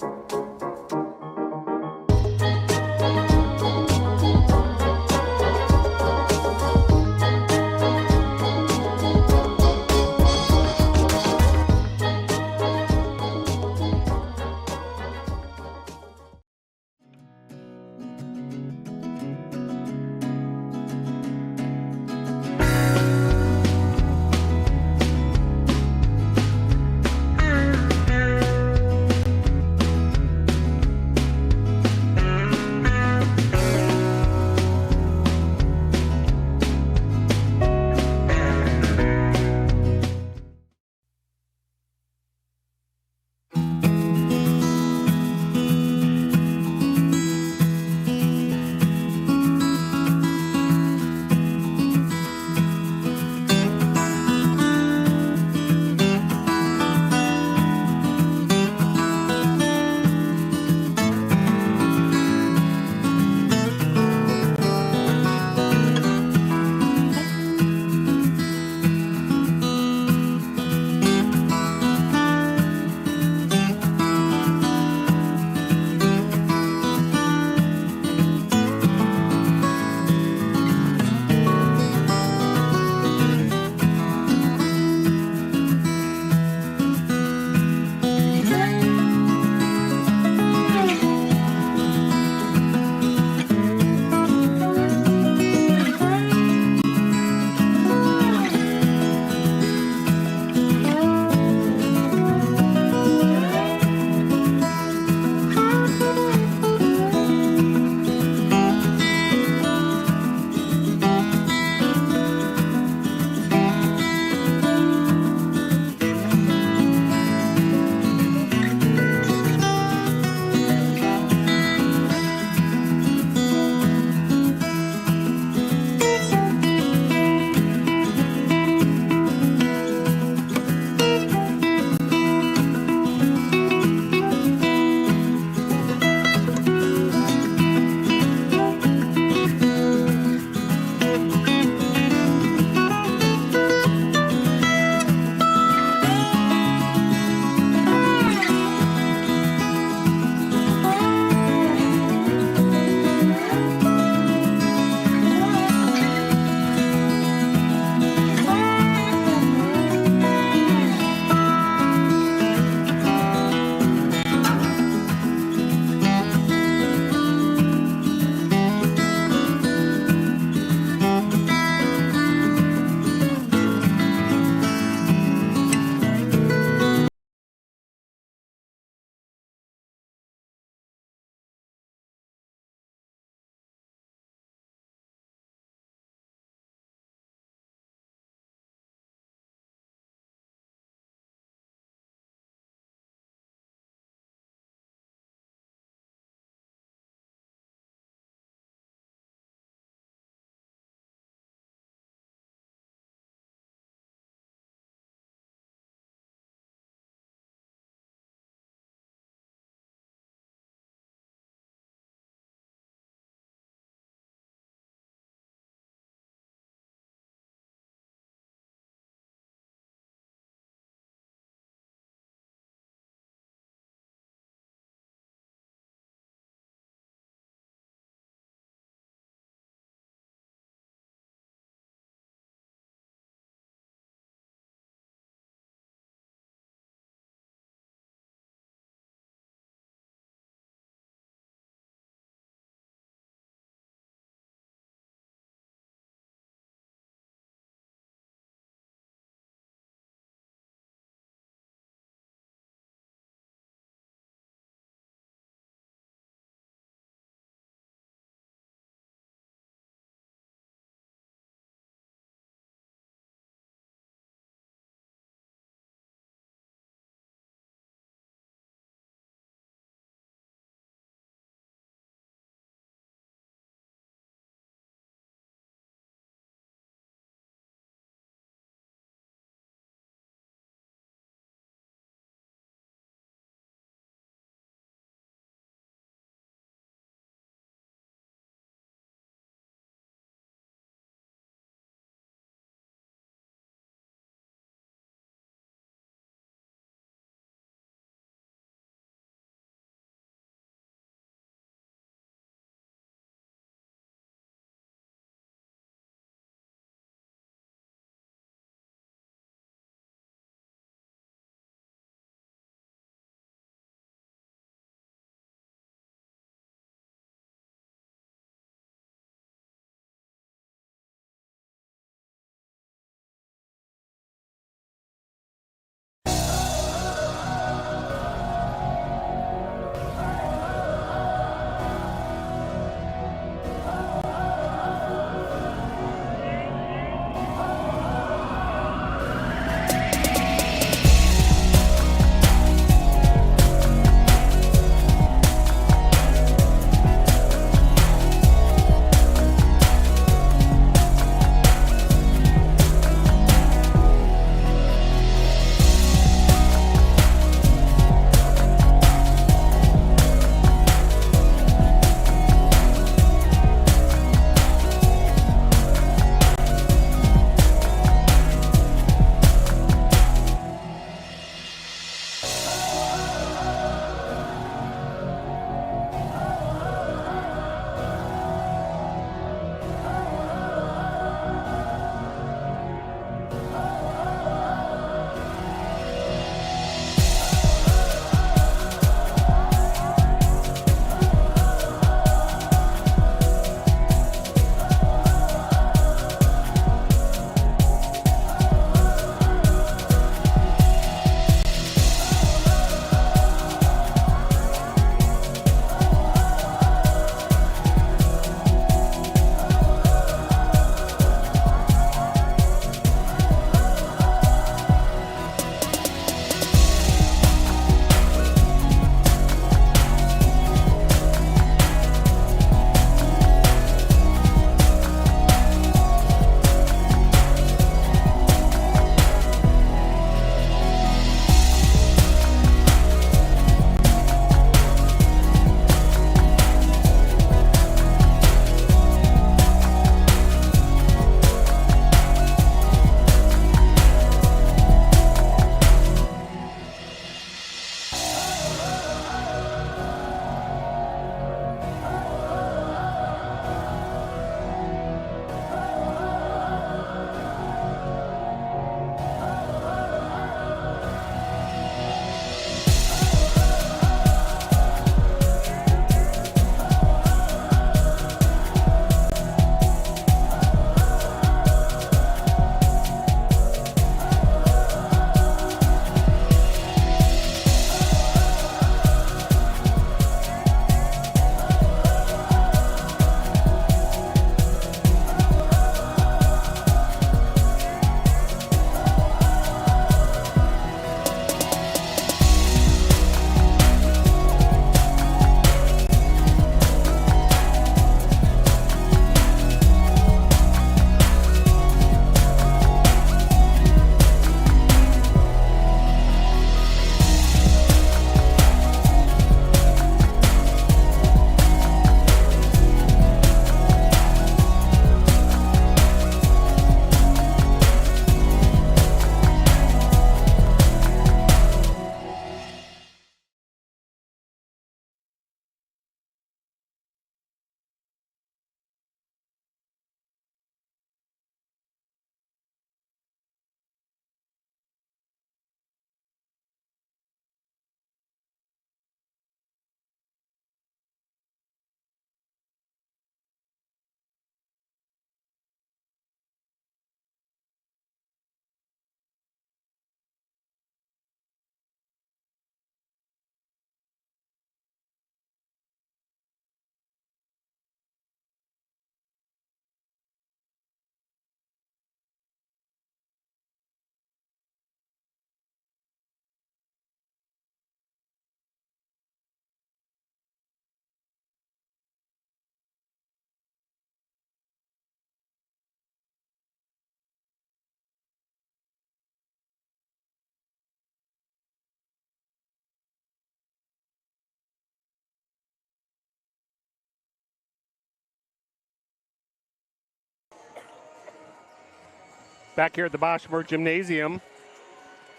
S1: Back here at the Boschmer Gymnasium,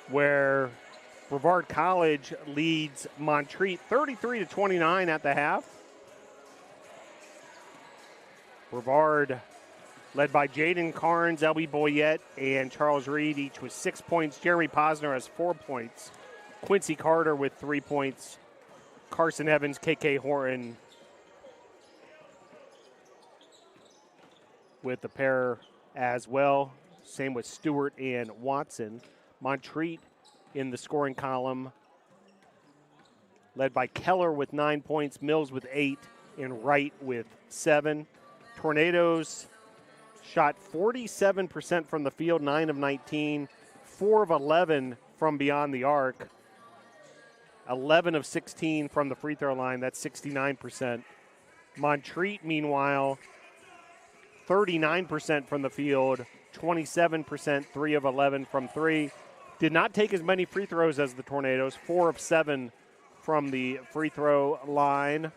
S1: where Brevard College leads Montreat 33-29 at the half. Brevard led by Jaden Carnes, Elby Boyette, and Charles Reed, each with 6 points. Jeremy Posner has 4 points. Quincy Carter with 3 points. Carson Evans, KK Horton with the pair as well. Same with Stewart and Watson. Montreat in the scoring column, led by Keller with 9 points, Mills with 8, and Wright with 7. Tornadoes shot 47% from the field, 9 of 19, 4 of 11 from beyond the arc, 11 of 16 from the free throw line. That's 69%. Montreat, meanwhile, 39% from the field, 27%, 3 of 11 from 3. Did not take as many free throws as the Tornadoes, 4 of 7 from the free throw line.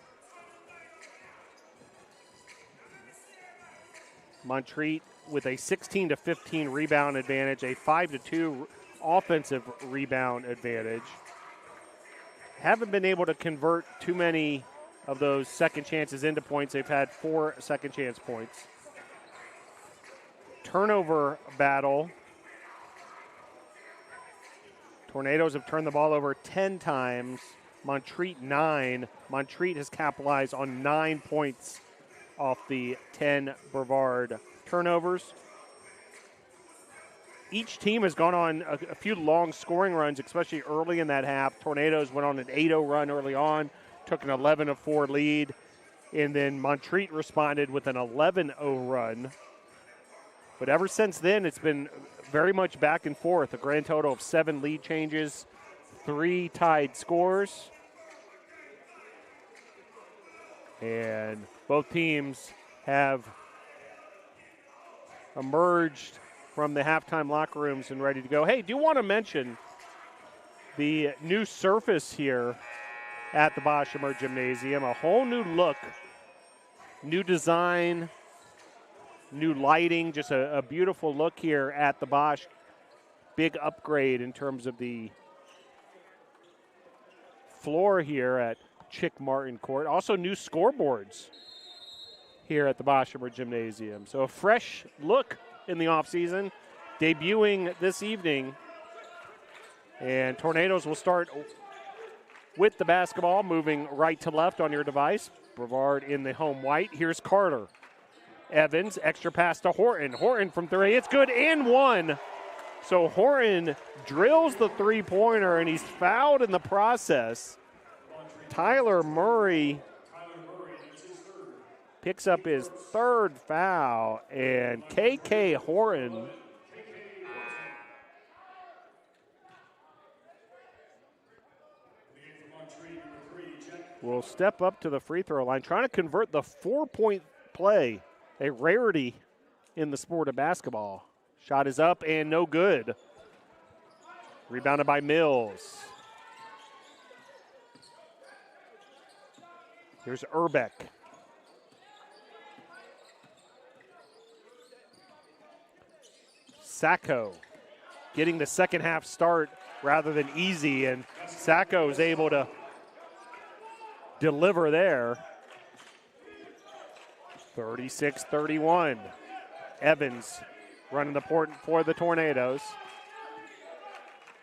S1: Montreat with a 16-15 rebound advantage, a 5-2 offensive rebound advantage. Haven't been able to convert too many of those second chances into points. They've had 4 second chance points. Turnover battle. Tornadoes have turned the ball over 10 times. Montreat 9. Montreat has capitalized on 9 points off the 10 Brevard turnovers. Each team has gone on a few long scoring runs, especially early in that half. Tornadoes went on an 8-0 run early on, took an 11-4 lead, and then Montreat responded with an 11-0 run. But ever since then, it's been very much back and forth. A grand total of 7 lead changes, 3 tied scores. And both teams have emerged from the halftime locker rooms and ready to go. Hey, do want to mention the new surface here at the Boschmer Gymnasium. A whole new look, new design, new lighting, just a beautiful look here at the Bosch. Big upgrade in terms of the floor here at Chick Martin Court. Also new scoreboards here at the Boschmer Gymnasium. So a fresh look in the offseason, debuting this evening. And Tornadoes will start with the basketball, moving right to left on your device. Brevard in the home white. Here's Carter. Evans, extra pass to Horton. Horton from 3. It's good and 1. So Horton drills the three-pointer, and he's fouled in the process. Tyler Murray picks up his 3rd foul, and KK Horton will step up to the free throw line, trying to convert the 4-point play, a rarity in the sport of basketball. Shot is up and no good. Rebounded by Mills. Here's Urbeck. Sacco getting the second half start rather than easy, and Sacco is able to deliver there. 36-31. Evans running the port for the Tornadoes.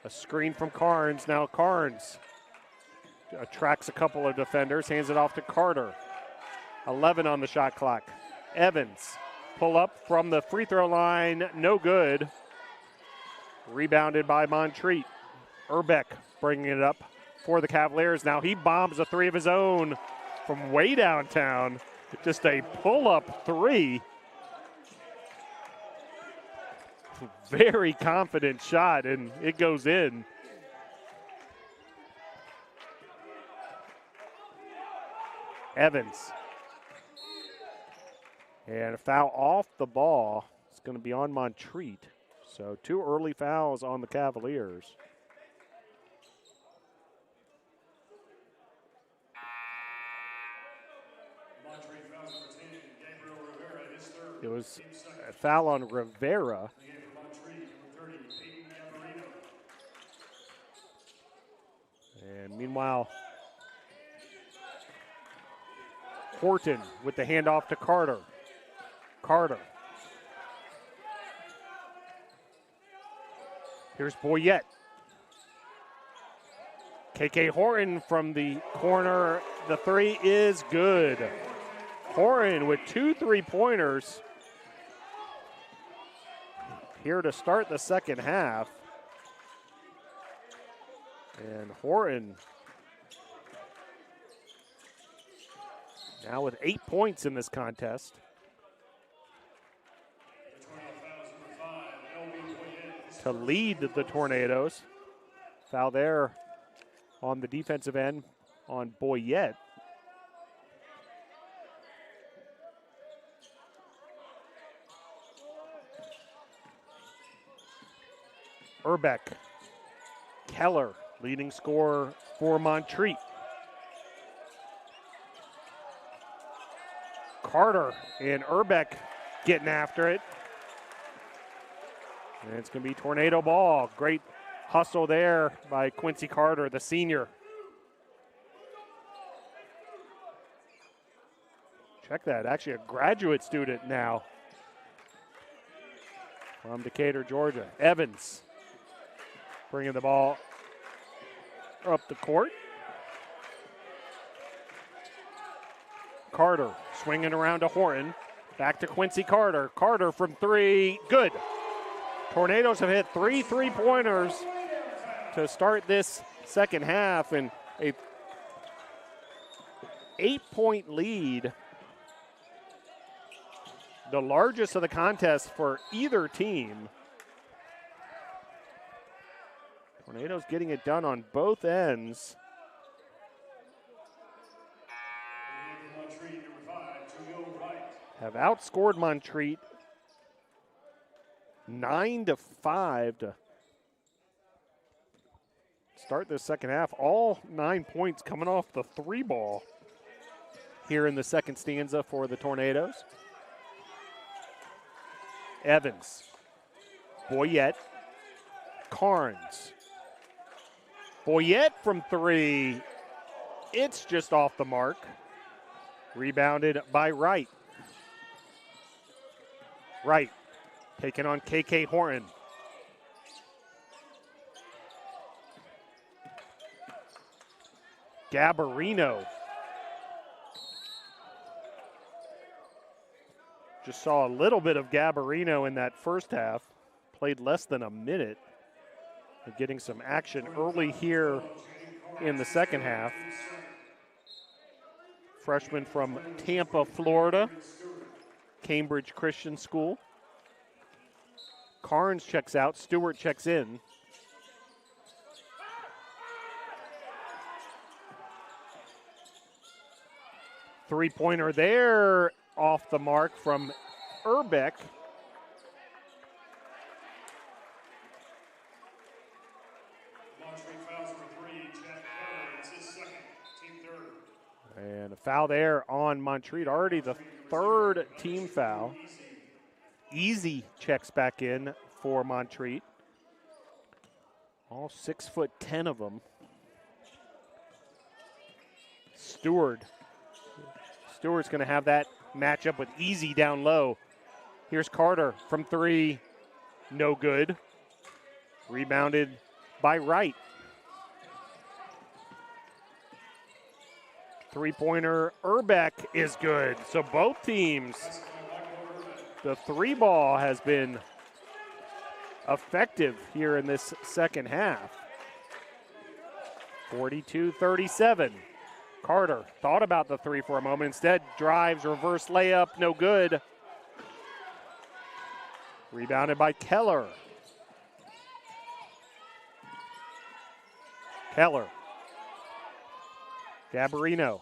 S1: A screen from Carnes. Now Carnes attracts a couple of defenders, hands it off to Carter. 11 on the shot clock. Evans, pull up from the free throw line, no good. Rebounded by Montreat. Urbeck bringing it up for the Cavaliers. Now he bombs a 3 of his own from way downtown. Just a pull-up 3. Very confident shot, and it goes in. Evans. And a foul off the ball. It's going to be on Montreat. So 2 early fouls on the Cavaliers. It was a foul on Rivera. And meanwhile, Horton with the handoff to Carter. Carter. Here's Boyette. KK Horton from the corner. The three is good. Horton with 2 3-pointers here to start the second half. And Horton now with 8 points in this contest. To lead the Tornadoes. Foul there on the defensive end on Boyette. Urbeck. Keller, leading scorer for Montreat. Carter and Urbeck getting after it. And it's going to be Tornado ball. Great hustle there by Quincy Carter, the senior. Check that, actually a graduate student now from Decatur, Georgia. Evans bringing the ball up the court. Carter swinging around to Horton. Back to Quincy Carter. Carter from 3, good. Tornadoes have hit 3 3-pointers to start this second half, and a 8-point lead, the largest of the contest for either team. Tornadoes getting it done on both ends. Have outscored Montreat 9-5 to start this second half. All 9 points coming off the 3 ball here in the second stanza for the Tornadoes. Evans, Boyette, Carnes. Boyette from 3. It's just off the mark. Rebounded by Wright. Wright taking on KK Horton. Gabarino. Just saw a little bit of Gabarino in that first half. Played less than a minute. Getting some action early here in the second half. Freshman from Tampa, Florida. Cambridge Christian School. Carnes checks out. Stewart checks in. Three-pointer there off the mark from Urbeck. And a foul there on Montreat. Already the 3rd team foul. Easy checks back in for Montreat. All 6'10" of them. Stewart's going to have that matchup with Easy down low. Here's Carter from 3. No good. Rebounded by Wright. Three-pointer, Urbeck is good. So both teams, the 3 ball has been effective here in this second half. 42-37. Carter thought about the 3 for a moment. Instead, drives, reverse layup, no good. Rebounded by Keller. Keller. Gabarino.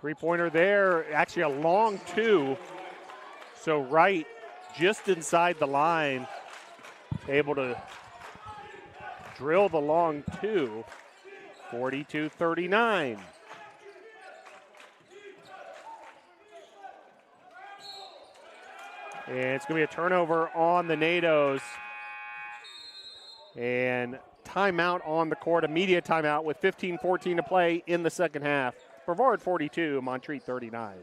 S1: Three-pointer there, actually a long 2. So Wright just inside the line, able to drill the long 2. 42-39. And it's going to be a turnover on the NATOs. And timeout on the court, immediate timeout with 15-14 to play in the second half. Brevard 42, Montreat 39.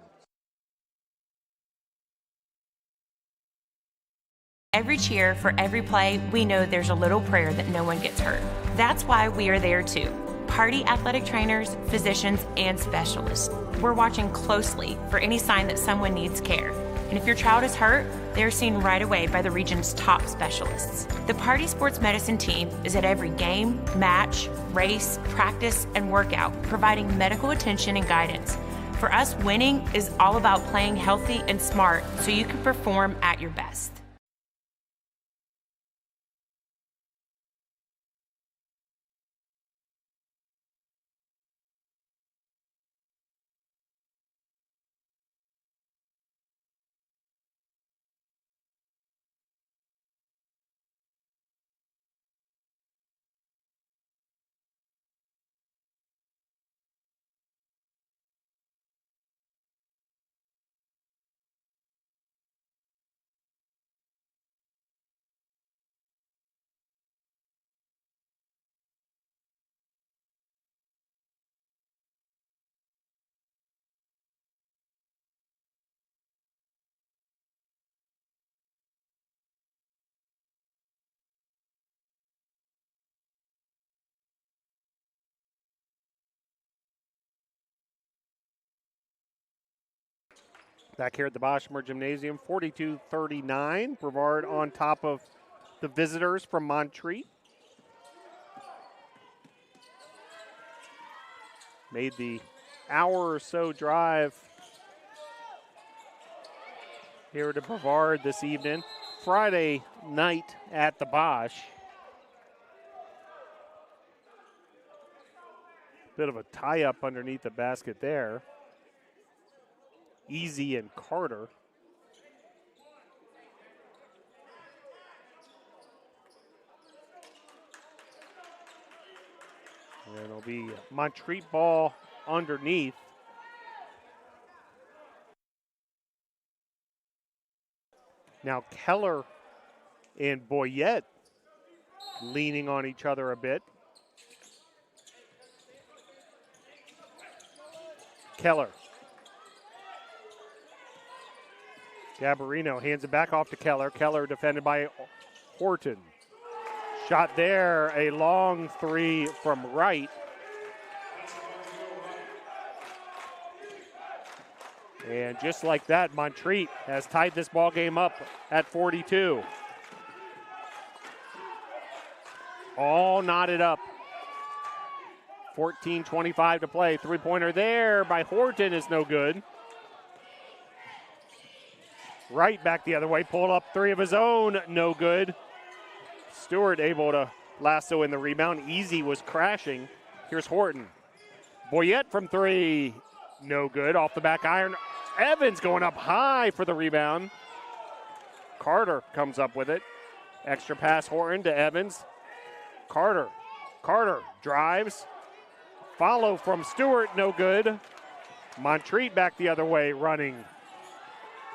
S3: Every cheer, for every play, we know there's a little prayer that no one gets hurt. That's why we are there too. Party athletic trainers, physicians, and specialists. We're watching closely for any sign that someone needs care. And if your child is hurt, they're seen right away by the region's top specialists. The Party Sports Medicine team is at every game, match, race, practice, and workout, providing medical attention and guidance. For us, winning is all about playing healthy and smart so you can perform at your best.
S1: Back here at the Boschmer Gymnasium, 42-39. Brevard on top of the visitors from Montreat. Made the hour or so drive here to Brevard this evening. Friday night at the Bosch. Bit of a tie-up underneath the basket there. Easy and Carter. And it'll be Montreat ball underneath. Now Keller and Boyette leaning on each other a bit. Keller. Gabarino hands it back off to Keller. Keller defended by Horton. Shot there, a long three from right. And just like that, Montreat has tied this ball game up at 42. All knotted up. 14:25 to play. Three-pointer there by Horton is no good. Right back the other way, pulled up three of his own, no good. Stewart able to lasso in the rebound. Easy was crashing. Here's Horton. Boyette from three, no good. Off the back iron. Evans going up high for the rebound. Carter comes up with it. Extra pass Horton to Evans. Carter drives. Follow from Stewart, no good. Montreat back the other way, running.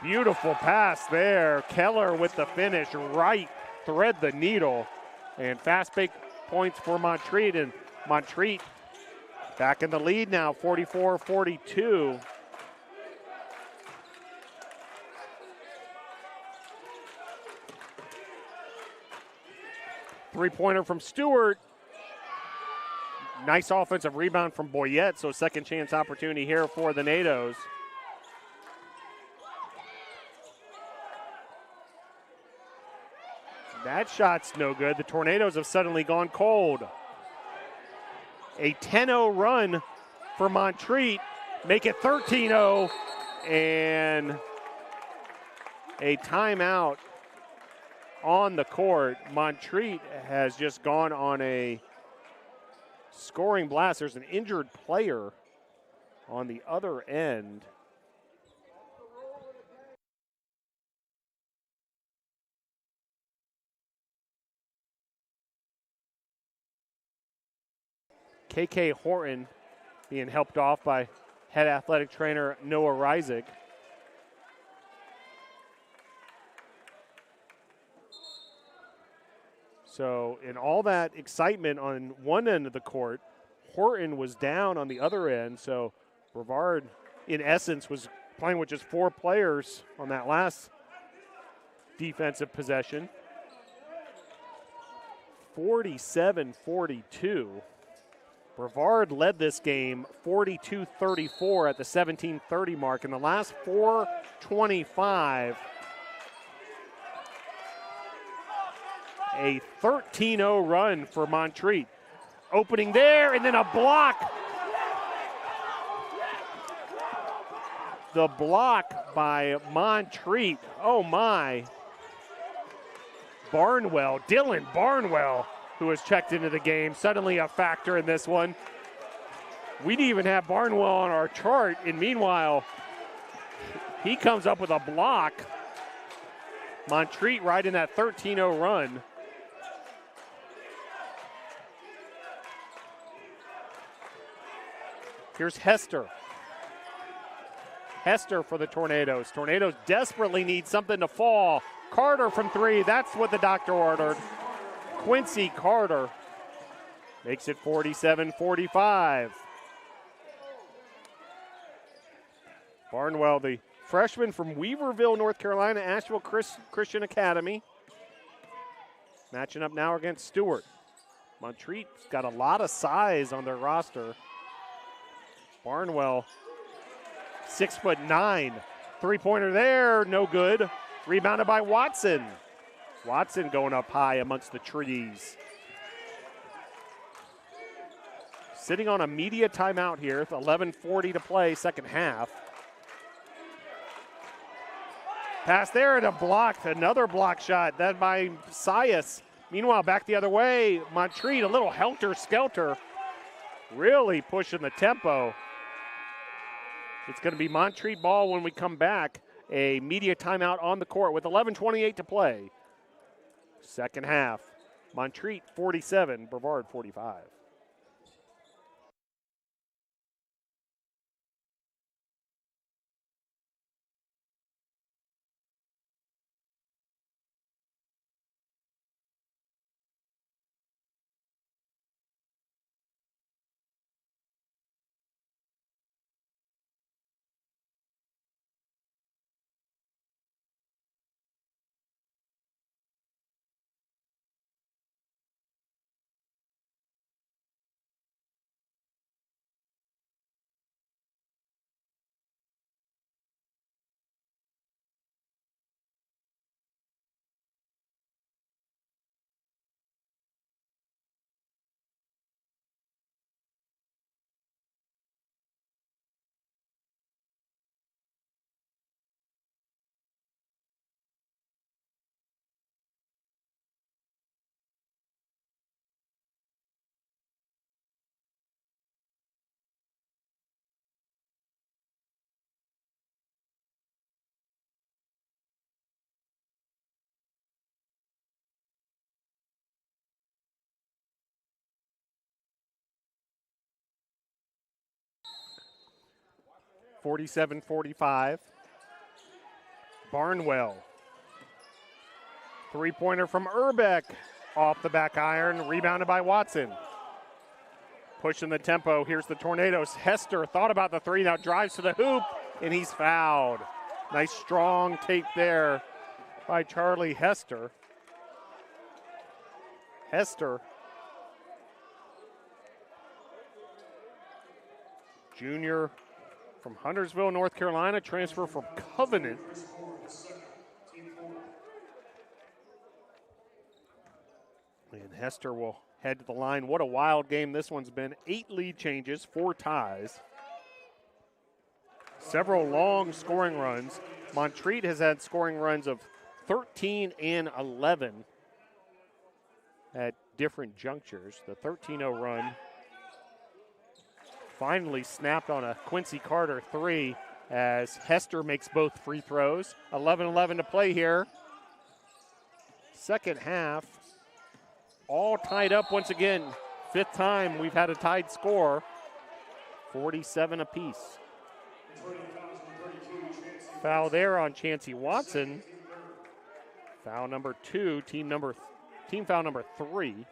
S1: Beautiful pass there. Keller with the finish, right, thread the needle. And fast break points for Montreat. And Montreat back in the lead now, 44-42. Three-pointer from Stewart. Nice offensive rebound from Boyette, so second chance opportunity here for the NATOs. That shot's no good. The Tornadoes have suddenly gone cold. A 10-0 run for Montreat. Make it 13-0. And a timeout on the court. Montreat has just gone on a scoring blast. There's an injured player on the other end. KK Horton being helped off by head athletic trainer Noah Reisig. So in all that excitement on one end of the court, Horton was down on the other end. So Brevard, in essence, was playing with just 4 players on that last defensive possession. 47-42. Brevard led this game 42-34 at the 17:30 mark. In the last 4:25, a 13-0 run for Montreat. Opening there, and then a block. The block by Montreat. Oh, my. Barnwell, Dylan Barnwell, who has checked into the game, suddenly a factor in this one. We didn't even have Barnwell on our chart, and meanwhile, he comes up with a block. Montreat right in that 13-0 run. Here's Hester. Hester for the Tornadoes. Tornadoes desperately need something to fall. Carter from 3. That's what the doctor ordered. Quincy Carter makes it 47-45. Barnwell, the freshman from Weaverville, North Carolina, Asheville Christian Academy. Matching up now against Stewart. Montreat's got a lot of size on their roster. Barnwell, 6'9". Three-pointer there, no good. Rebounded by Watson. Watson going up high amongst the trees. Sitting on a media timeout here, 11:40 to play, second half. Pass there and a block, another block shot, that by Sias. Meanwhile, back the other way, Montreat, a little helter-skelter, really pushing the tempo. It's going to be Montreat ball when we come back. A media timeout on the court with 11:28 to play. Second half. Montreat 47, Brevard 45. (47-45). Barnwell. Three-pointer from Urbeck. Off the back iron, rebounded by Watson. Pushing the tempo, here's the Tornadoes. Hester thought about the 3, now drives to the hoop, and he's fouled. Nice strong take there by Charlie Hester. Hester, junior from Huntersville, North Carolina, transfer from Covenant. And Hester will head to the line. What a wild game this one's been. 8 lead changes, 4 ties. Several long scoring runs. Montreat has had scoring runs of 13 and 11 at different junctures. The 13-0 run finally snapped on a Quincy Carter 3 as Hester makes both free throws. 11-11 to play here. Second half, all tied up once again. 5th time we've had a tied score. 47 apiece. Foul there on Chancey Watson. Foul number 2, team number Team foul number 3.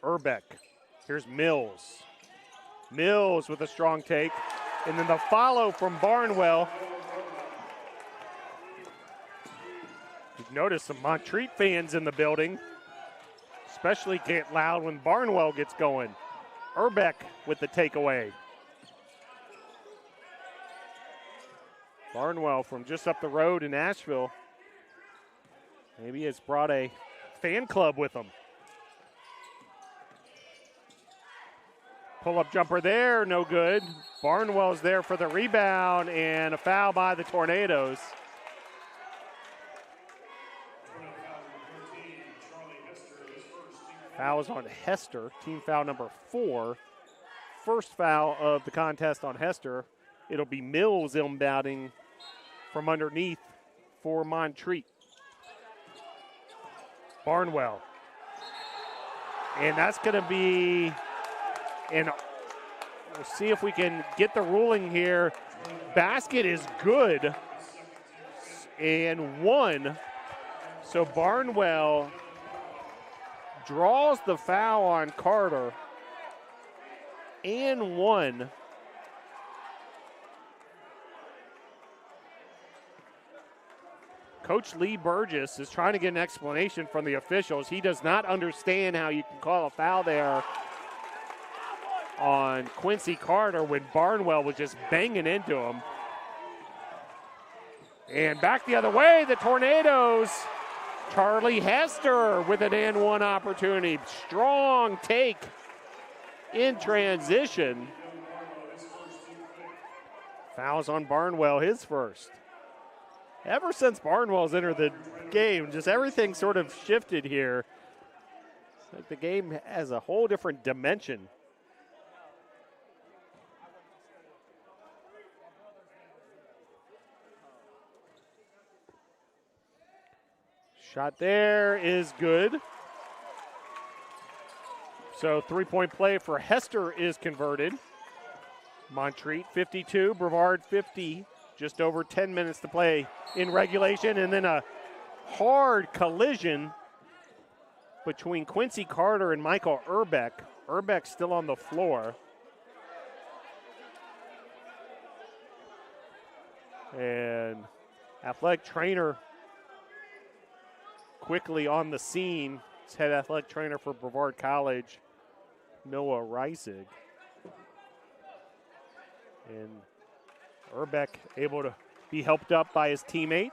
S1: Urbeck. Here's Mills. Mills with a strong take. And then the follow from Barnwell. You've noticed some Montreat fans in the building. Especially get loud when Barnwell gets going. Urbeck with the takeaway. Barnwell from just up the road in Asheville. Maybe has brought a fan club with him. Pull-up jumper there, no good. Barnwell's there for the rebound, and a foul by the Tornadoes. Fouls on Hester, team foul number 4. First foul of the contest on Hester. It'll be Mills inbounding from underneath for Montreat. Barnwell. And that's going to be, and we'll see if we can get the ruling here. Basket is good and 1. So Barnwell draws the foul on Carter and 1. Coach Lee Burgess is trying to get an explanation from the officials. He does not understand how you can call a foul there on Quincy Carter when Barnwell was just banging into him. And back the other way, the Tornadoes. Charlie Hester with an and 1 opportunity. Strong take in transition. Fouls on Barnwell, his first. Ever since Barnwell's entered the game, just everything sort of shifted here. It's like the game has a whole different dimension. Shot there is good. So 3-point play for Hester is converted. Montreat 52, Brevard 50. Just over 10 minutes to play in regulation, and then a hard collision between Quincy Carter and Michael Urbeck. Urbeck still on the floor. And athletic trainer quickly on the scene. It's head athletic trainer for Brevard College, Noah Reisig. And Urbeck able to be helped up by his teammate.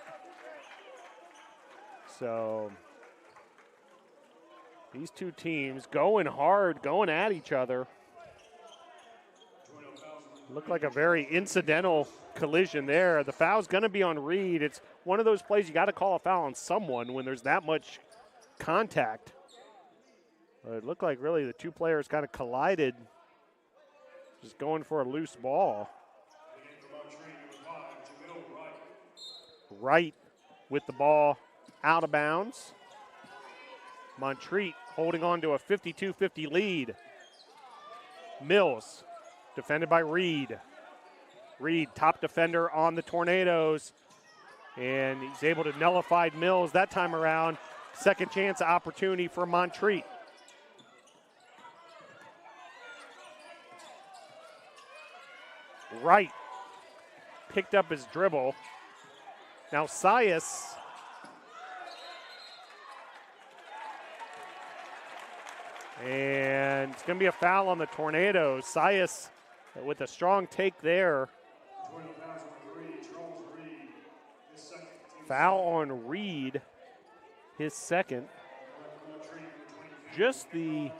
S1: So these two teams going hard, going at each other. Looked like a very incidental collision there. The foul's going to be on Reed. It's one of those plays you got to call a foul on someone when there's that much contact. But it looked like really the two players kind of collided, just going for a loose ball. Wright with the ball out of bounds. Montreat holding on to a 52-50 lead. Mills defended by Reed. Reed, top defender on the Tornadoes. And he's able to nullify Mills that time around. Second chance opportunity for Montreat. Wright picked up his dribble. Now Sias and it's going to be a foul on the Tornadoes. Sias with a strong take there. Foul on Reed, his second. Just the,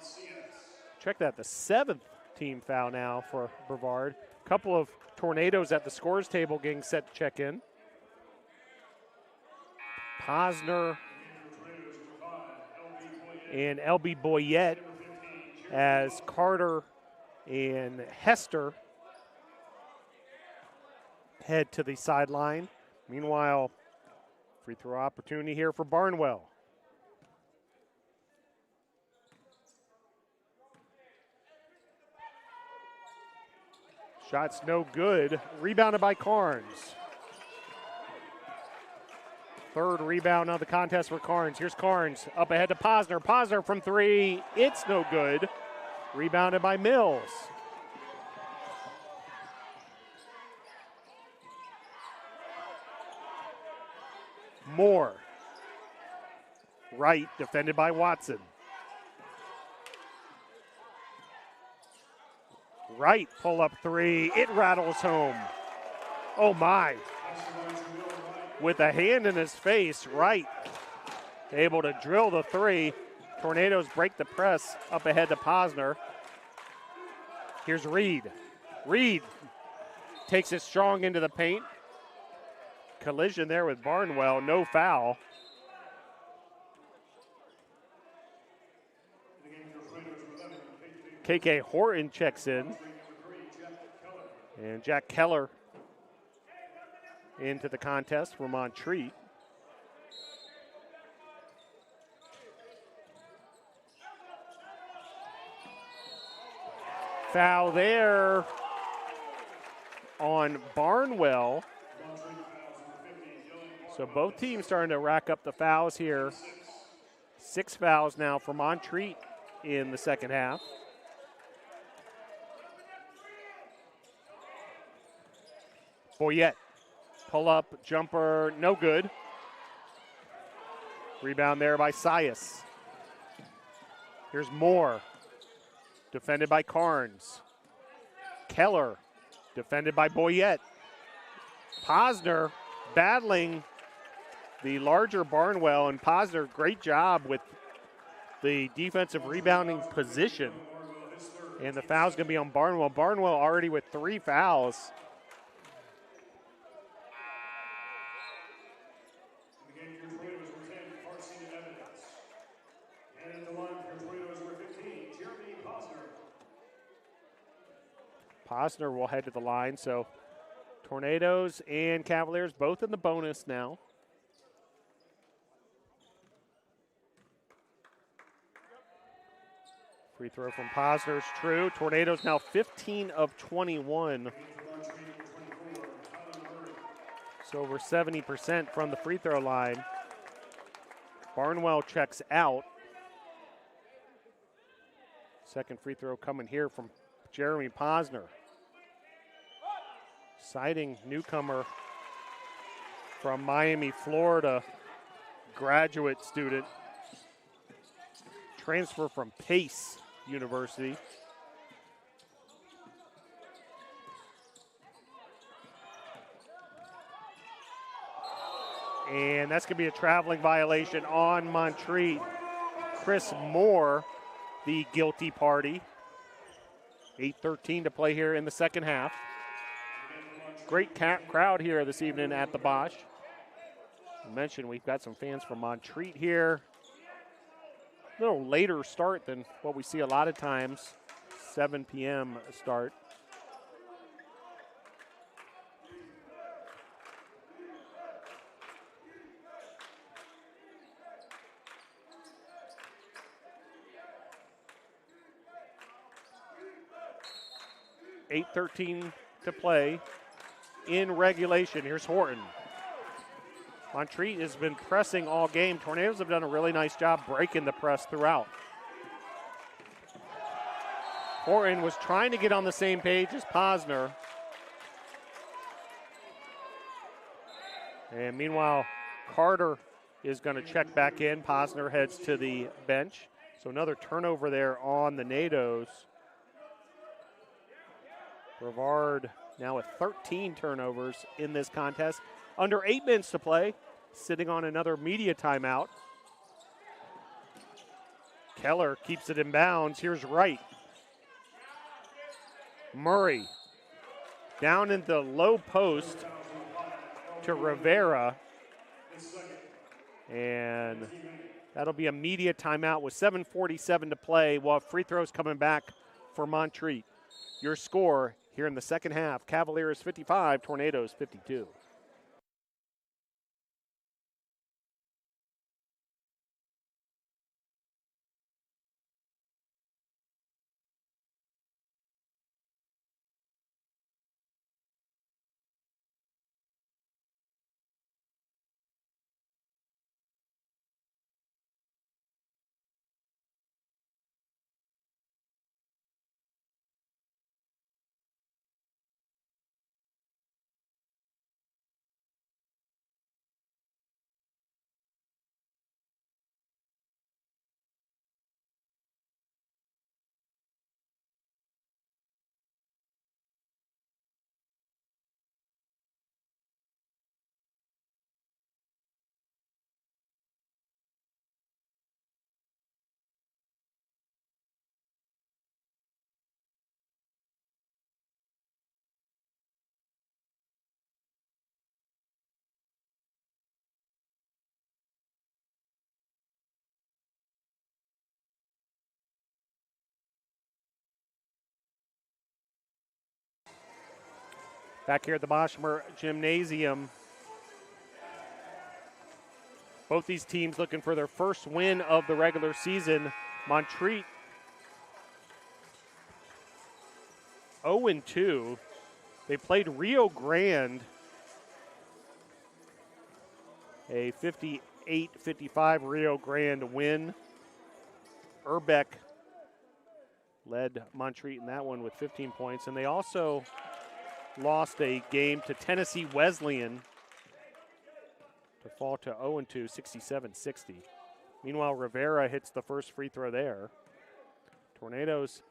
S1: check that, the 7th team foul now for Brevard. Couple of Tornadoes at the scores table getting set to check in. Posner and L.B. Boyette as Carter and Hester head to the sideline. Meanwhile, free throw opportunity here for Barnwell. Shot's no good. Rebounded by Carnes. Third rebound of the contest for Carnes. Here's Carnes up ahead to Posner. Posner from three. It's no good. Rebounded by Mills. Moore. Right, defended by Watson. Right, pull up three. It rattles home. Oh my. With a hand in his face, Wright able to drill the three. Tornadoes break the press up ahead to Posner. Here's Reed. Reed takes it strong into the paint. Collision there with Barnwell, no foul. KK Horton checks in. And Jack Keller into the contest for Montreat. Foul there on Barnwell. So both teams starting to rack up the fouls here. 6 fouls now for Montreat in the second half. Boyette, pull up, jumper, no good. Rebound there by Sias. Here's Moore, defended by Carnes. Keller, defended by Boyette. Posner battling the larger Barnwell, and Posner, great job with the defensive rebounding position. And the foul's going to be on Barnwell. Barnwell already with 3 fouls. Posner will head to the line, so Tornadoes and Cavaliers both in the bonus now. Free throw from Posner is true. Tornadoes now 15 of 21. So over 70% from the free throw line. Barnwell checks out. Second free throw coming here from Jeremy Posner. Citing newcomer from Miami, Florida, graduate student. Transfer from Pace University. And that's going to be a traveling violation on Montreat. Chris Moore, the guilty party. 8:13 to play here in the second half. Great crowd here this evening at the Bosch. I mentioned we've got some fans from Montreat here. A little later start than what we see a lot of times. 7 p.m. start. .8:13 to play in regulation. Here's Horton. Montreat has been pressing all game. Tornadoes have done a really nice job breaking the press throughout. Horton was trying to get on the same page as Posner. And meanwhile, Carter is going to check back in. Posner heads to the bench. So another turnover there on the Nados. Brevard now with 13 turnovers in this contest. Under 8 minutes to play, sitting on another media timeout. Keller keeps it in bounds. Here's Wright. Murray down in the low post to Rivera. And that'll be a media timeout with 7:47 to play while free throws coming back for Montreat. Your score here in the second half, Cavaliers 55, Tornadoes 52. Back here at the Boschmer Gymnasium. Both these teams looking for their first win of the regular season. Montreat 0-2. They played Rio Grande, a 58-55 Rio Grande win. Urbeck led Montreat in that one with 15 points, and they also lost a game to Tennessee Wesleyan to fall to 0-2, 67-60. Meanwhile, Rivera hits the first free throw there. Tornadoes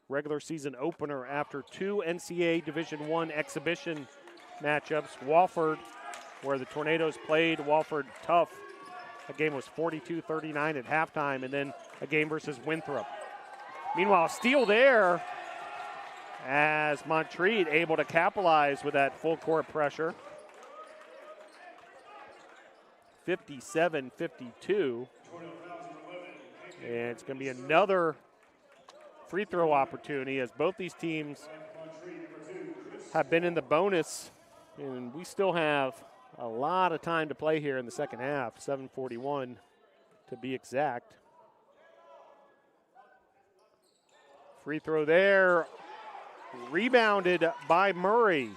S1: regular season opener after two NCAA Division I exhibition matchups. Wofford, where the Tornadoes played Wofford tough. That game was 42-39 at halftime, and then a game versus Winthrop. Meanwhile, steal there as Montreat able to capitalize with that full court pressure. 57-52. And it's going to be another free throw opportunity as both these teams have been in the bonus, and we still have a lot of time to play here in the second half, 7:41 to be exact. Free throw there, rebounded by Murray.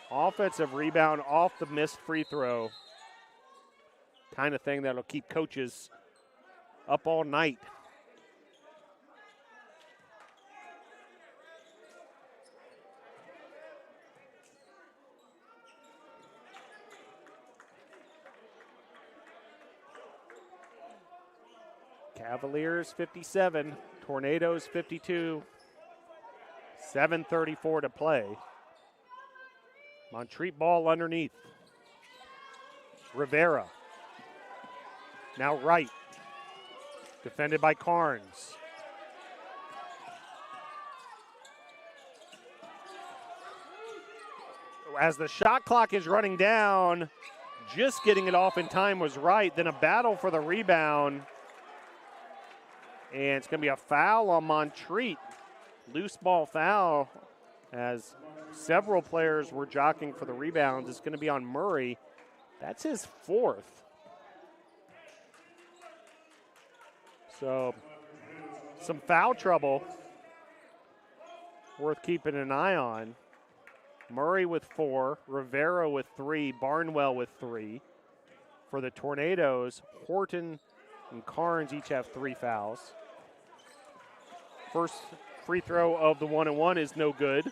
S1: Offensive rebound off the missed free throw. Kind of thing that'll keep coaches up all night. Cavaliers 57, Tornadoes 52, 7:34 to play. Montreat ball underneath. Rivera. Now right. Defended by Carnes. As the shot clock is running down, just getting it off in time was right. Then a battle for the rebound. And it's going to be a foul on Montreat. Loose ball foul as several players were jockeying for the rebounds. It's going to be on Murray. That's his fourth. So some foul trouble worth keeping an eye on. Murray with 4, Rivera with 3, Barnwell with 3. For the Tornadoes, Horton and Carnes each have 3 fouls. First free throw of the 1-and-1 is no good.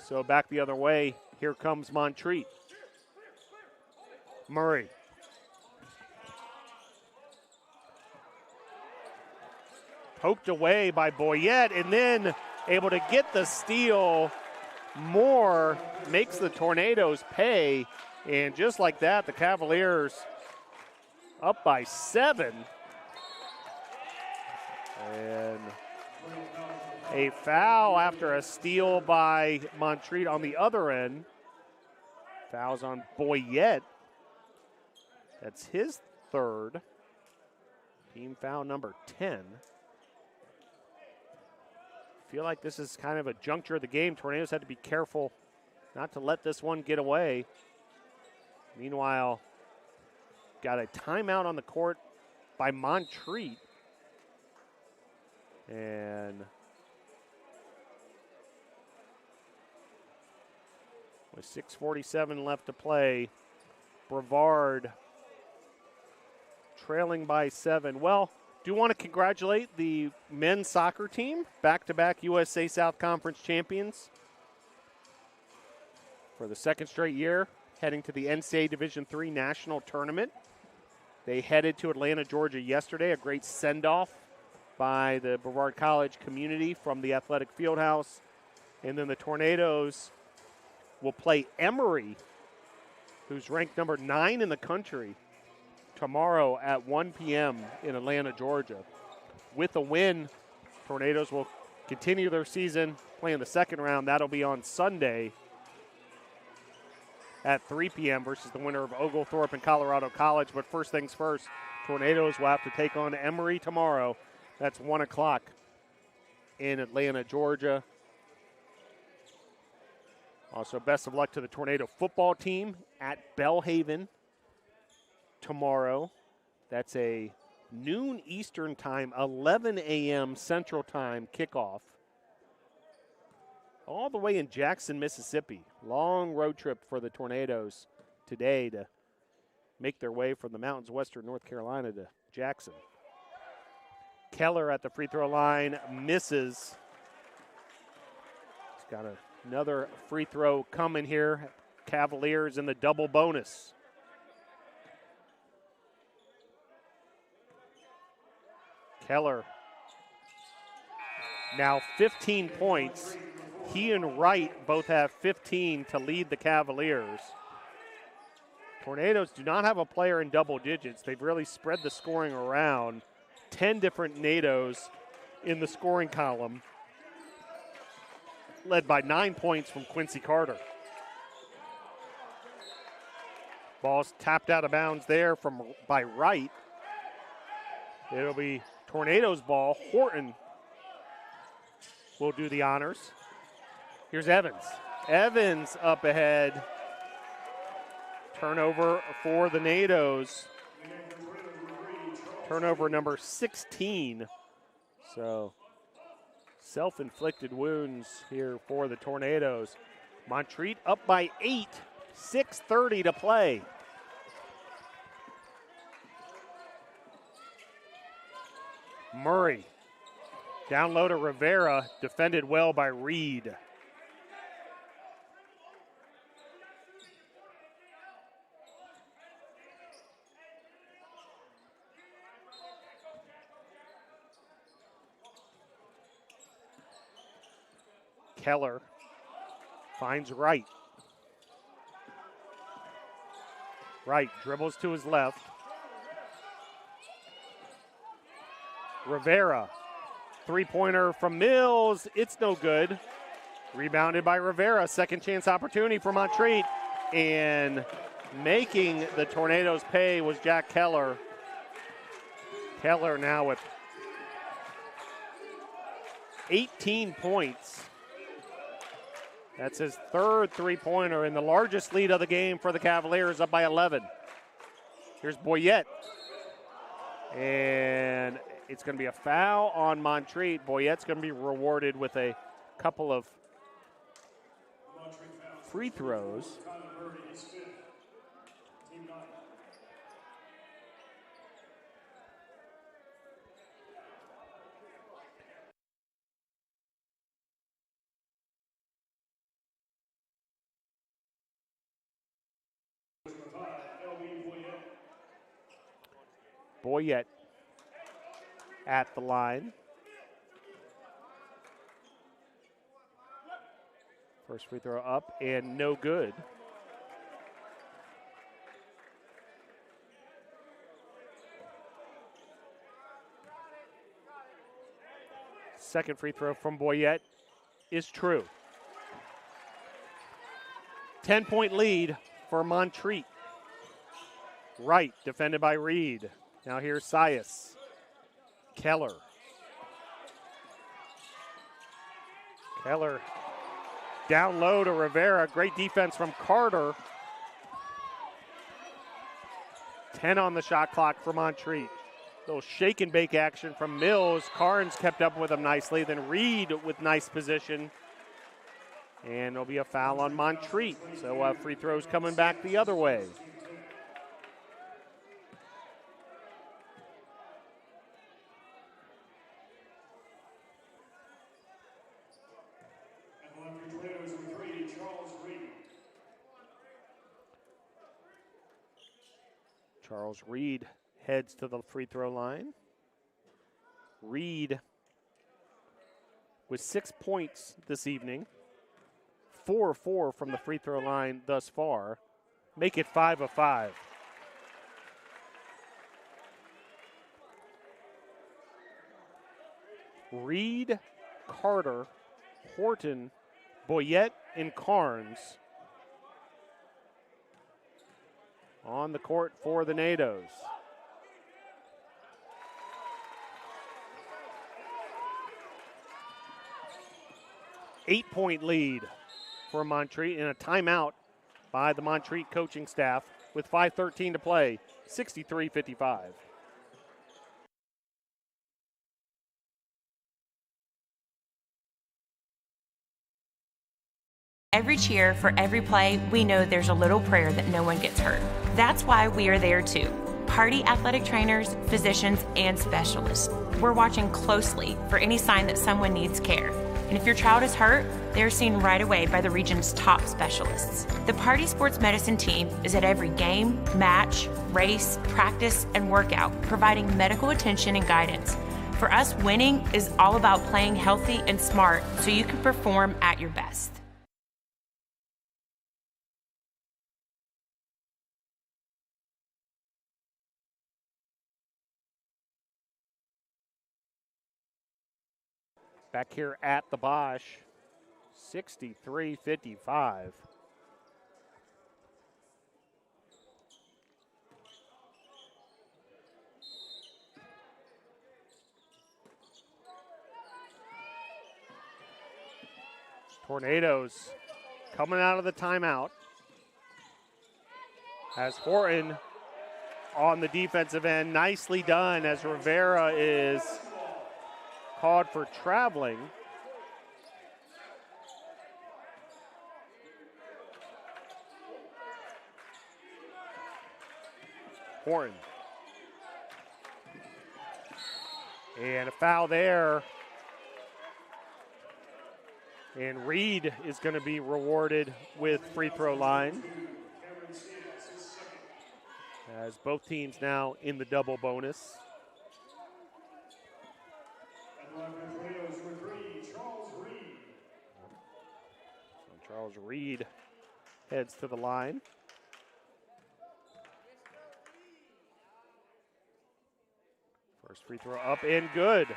S1: So back the other way, here comes Montreat. Murray. Poked away by Boyette, and then able to get the steal. Moore makes the Tornadoes pay, and just like that, the Cavaliers up by 7. And a foul after a steal by Montreat on the other end. Fouls on Boyette. That's his third. Team foul number 10. Feel like this is kind of a juncture of the game. Tornadoes had to be careful not to let this one get away. Meanwhile, got a timeout on the court by Montreat. And with 6:47 left to play, Brevard trailing by 7. Well, do want to congratulate the men's soccer team, back-to-back USA South Conference champions for the second straight year, heading to the NCAA Division III National Tournament. They headed to Atlanta, Georgia yesterday, a great send-off by the Brevard College community from the Athletic Fieldhouse. And then the Tornadoes will play Emory, who's ranked number 9 in the country, tomorrow at 1 p.m. in Atlanta, Georgia. With a win, Tornadoes will continue their season playing the second round. That'll be on Sunday at 3 p.m. versus the winner of Oglethorpe and Colorado College. But first things first, Tornadoes will have to take on Emory tomorrow. That's 1 o'clock in Atlanta, Georgia. Also, best of luck to the Tornado football team at Belhaven tomorrow. That's a noon Eastern time, 11 a.m. Central time kickoff. All the way in Jackson, Mississippi. Long road trip for the Tornadoes today to make their way from the mountains of western North Carolina to Jackson. Keller at the free throw line misses. He's got another free throw coming here. Cavaliers in the double bonus. Keller now 15 points. He and Wright both have 15 to lead the Cavaliers. Tornadoes do not have a player in double digits. They've really spread the scoring around. 10 different NATOs in the scoring column, led by 9 points from Quincy Carter. Ball's tapped out of bounds there by Wright. It'll be Tornadoes ball. Horton will do the honors. Here's Evans. Evans up ahead. Turnover for the NATOs. Turnover number 16. So self-inflicted wounds here for the Tornadoes. Montreat up by 8. 6:30 to play. Murray. Down low to Rivera. Defended well by Reed. Keller finds Wright. Wright dribbles to his left. Rivera, three-pointer from Mills. It's no good. Rebounded by Rivera. Second chance opportunity for Montreat. And making the Tornadoes pay was Jack Keller. Keller now with 18 points. That's his third three-pointer and the largest lead of the game for the Cavaliers, up by 11. Here's Boyette. And it's going to be a foul on Montreat. Boyette's going to be rewarded with a couple of free throws. Boyette at the line. First free throw up and no good. Second free throw from Boyette is true. 10-point lead for Montreat. Wright defended by Reed. Now here's Sias. Keller. Keller down low to Rivera. Great defense from Carter. 10 on the shot clock for Montreat. Little shake and bake action from Mills. Carnes kept up with him nicely. Then Reed with nice position. And there'll be a foul on Montreat. So free throws coming back the other way. Charles Reed heads to the free throw line. Reed with 6 points this evening. 4-4 from the free throw line thus far. Make it 5 of 5. Reed, Carter, Horton, Boyette, and Carnes on the court for the NATOs. Eight-point lead for Montreat and a timeout by the Montreat coaching staff with 5:13 to play, 63-55.
S3: Every cheer, for every play, we know there's a little prayer that no one gets hurt. That's why we are there too. Party athletic trainers, physicians, and specialists. We're watching closely for any sign that someone needs care. And if your child is hurt, they're seen right away by the region's top specialists. The Party Sports Medicine team is at every game, match, race, practice, and workout, providing medical attention and guidance. For us, winning is all about playing healthy and smart so you can perform at your best.
S1: Back here at the Bosch, 63-55. Tornadoes coming out of the timeout. As Horton on the defensive end, nicely done as Rivera is called for traveling. Horton. And a foul there. And Reed is going to be rewarded with free throw line. As both teams now in the double bonus. Charles Reed heads to the line. First free throw up and good.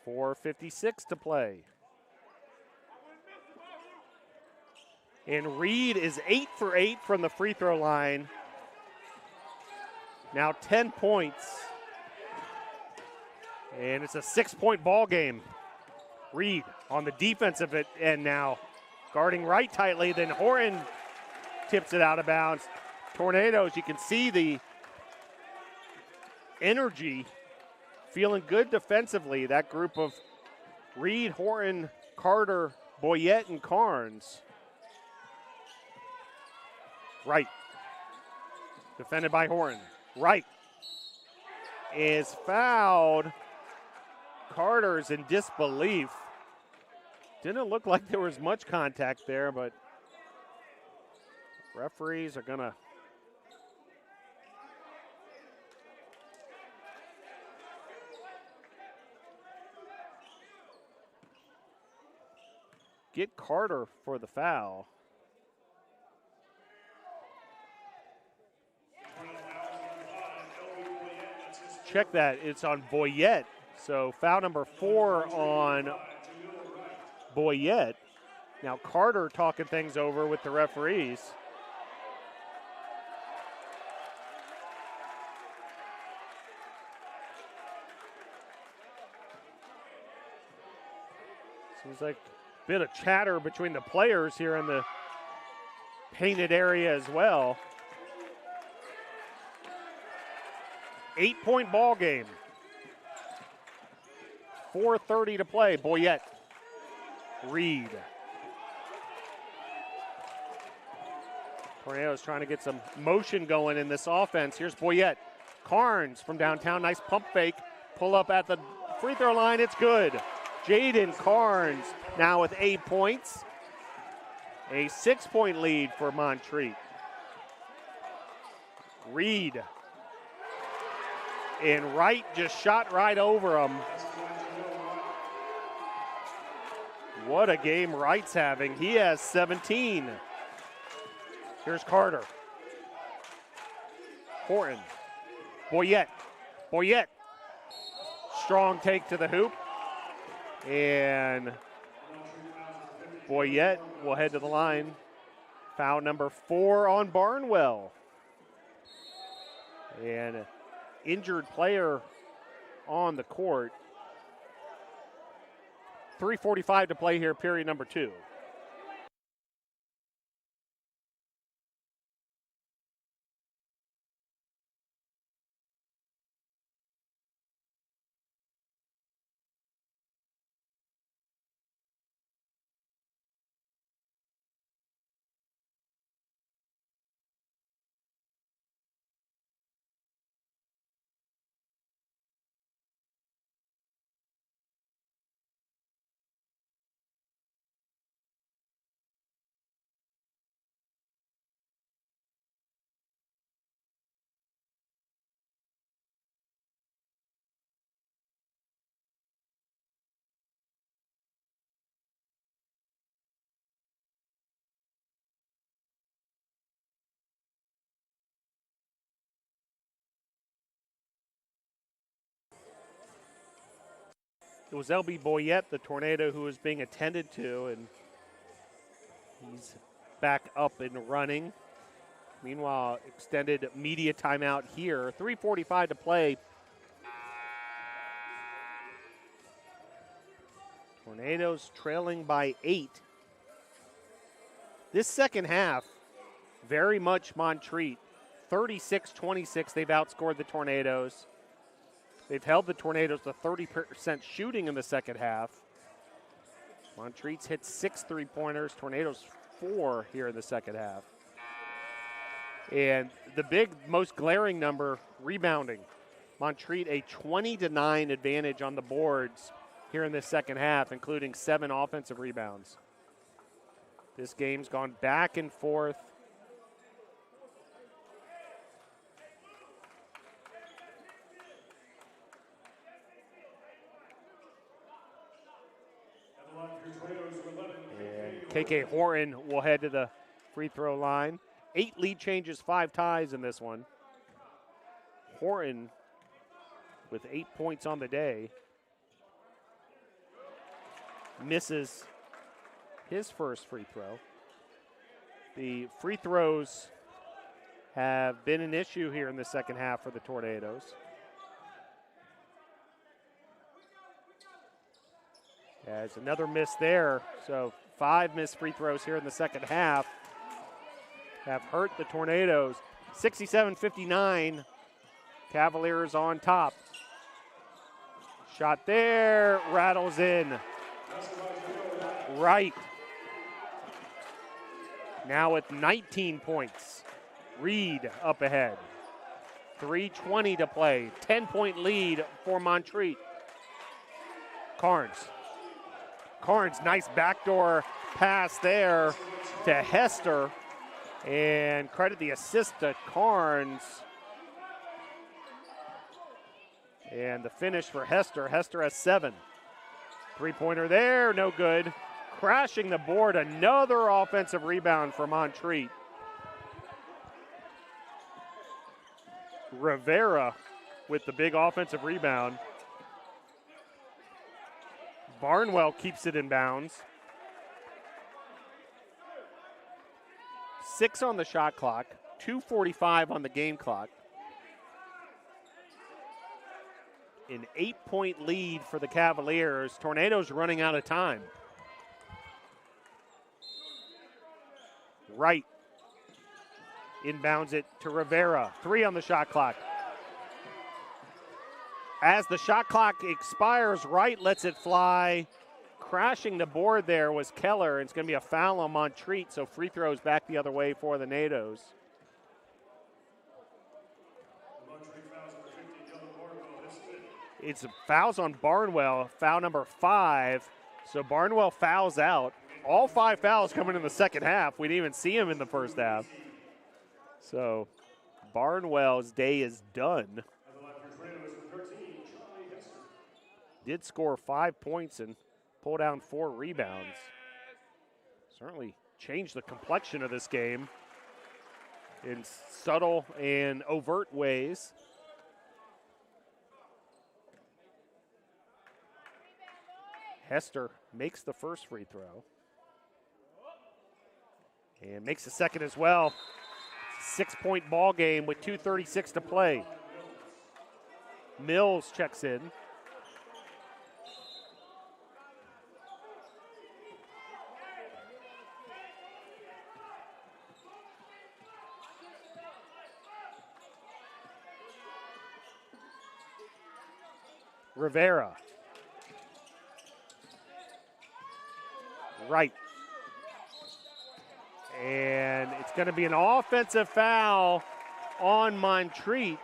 S1: .456 to play. And Reed is 8 for 8 from the free throw line. Now 10 points. And it's a 6-point ball game. Reed on the defensive end now, guarding right tightly. Then Horton tips it out of bounds. Tornadoes, you can see the energy, feeling good defensively. That group of Reed, Horton, Carter, Boyette, and Carnes. Right. Defended by Horton. Right is fouled. Carter's in disbelief. Didn't look like there was much contact there, but referees are going to get Carter for the foul. Check that, it's on Boyette. So foul number 4 on Boyette. Now Carter talking things over with the referees. Seems like a bit of chatter between the players here in the painted area as well. 8-point ball game. 4:30 to play. Boyette. Reed. Tornado's trying to get some motion going in this offense. Here's Boyette. Carnes from downtown. Nice pump fake. Pull up at the free throw line. It's good. Jaden Carnes now with 8 points. A 6-point lead for Montreat. Reed. And Wright just shot right over him. What a game Wright's having. He has 17. Here's Carter. Horton. Boyette. Boyette. Strong take to the hoop. And Boyette will head to the line Foul number 4 on Barnwell. And an injured player on the court. 3:45 to play here, period number 2. It was LB Boyette, the tornado, who was being attended to, and he's back up and running. Meanwhile, extended media timeout here. 3:45 to play. Tornadoes trailing by 8. This second half, very much Montreat. 36-26, they've outscored the Tornadoes. They've held the Tornadoes to 30% shooting in the second half. Montreat's hit 6 3-pointers, Tornadoes 4 here in the second half. And the big, most glaring number, rebounding. Montreat a 20-9 advantage on the boards here in this second half, including 7 offensive rebounds. This game's gone back and forth. And KK Horton will head to the free throw line. 8 lead changes, 5 ties in this one. Horton with 8 points on the day misses his first free throw. The free throws have been an issue here in the second half for the Tornadoes. As another miss there, so 5 missed free throws here in the second half have hurt the Tornadoes. 67-59, Cavaliers on top. Shot there, rattles in. Right. Now with 19 points, Reed up ahead. 3:20 to play, 10-point lead for Montreat. Carnes, nice backdoor pass there to Hester. And credit the assist to Carnes. And the finish for Hester. Hester has 7. 3-pointer there, no good. Crashing the board, another offensive rebound for Montreat. Rivera with the big offensive rebound. Barnwell keeps it in bounds. 6 on the shot clock, 2:45 on the game clock. An 8-point lead for the Cavaliers. Tornadoes running out of time. Wright inbounds it to Rivera. 3 on the shot clock. As the shot clock expires, Wright lets it fly. Crashing the board there was Keller. It's going to be a foul on Montreat, so free throws back the other way for the Nados. It's fouls on Barnwell, foul number 5. So Barnwell fouls out. All 5 fouls coming in the second half. We didn't even see him in the first half. So Barnwell's day is done. Did score 5 points and pull down 4 rebounds. Certainly changed the complexion of this game in subtle and overt ways. Hester makes the first free throw. And makes a second as well. 6-point ball game with 2:36 to play. Mills checks in. Rivera. Right. And it's going to be an offensive foul on Montreat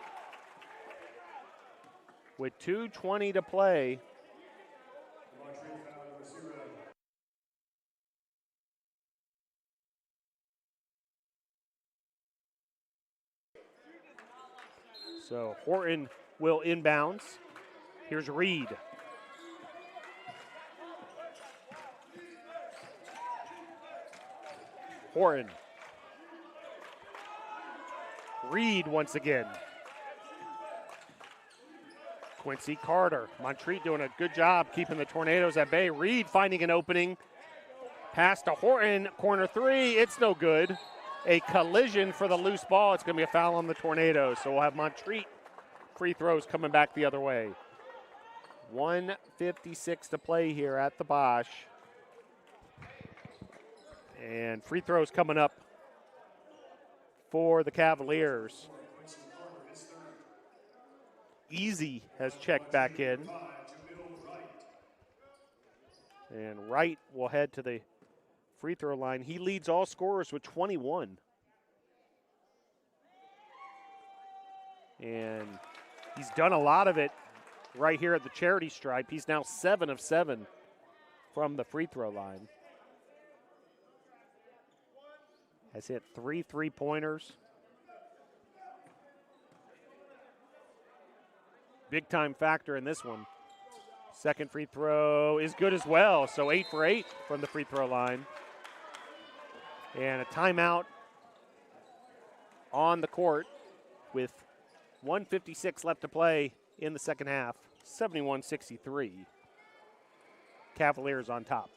S1: with 2:20 to play. So Horton will inbounds. Here's Reed. Horton. Reed once again. Quincy Carter. Montreat doing a good job keeping the Tornadoes at bay. Reed finding an opening. Pass to Horton. Corner three. It's no good. A collision for the loose ball. It's going to be a foul on the Tornadoes. So we'll have Montreat free throws coming back the other way. 1:56 to play here at the Bosch. And free throws coming up for the Cavaliers. Easy has checked back in. And Wright will head to the free throw line. He leads all scorers with 21. And he's done a lot of it right here at the charity stripe. He's now 7 of 7 from the free throw line. Has hit 3 3-pointers. Big time factor in this one. Second free throw is good as well. So 8 for 8 from the free throw line. And a timeout on the court with 1:56 left to play in the second half. 71-63. Cavaliers on top.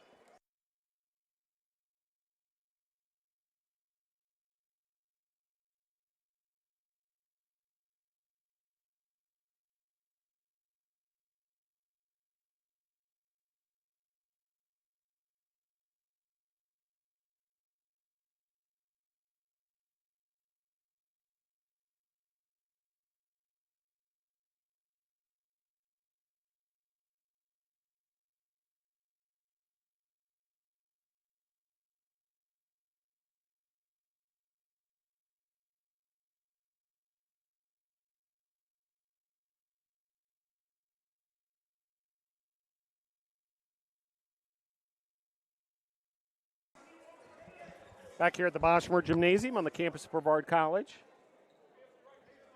S1: Back here at the Boschmer Gymnasium on the campus of Brevard College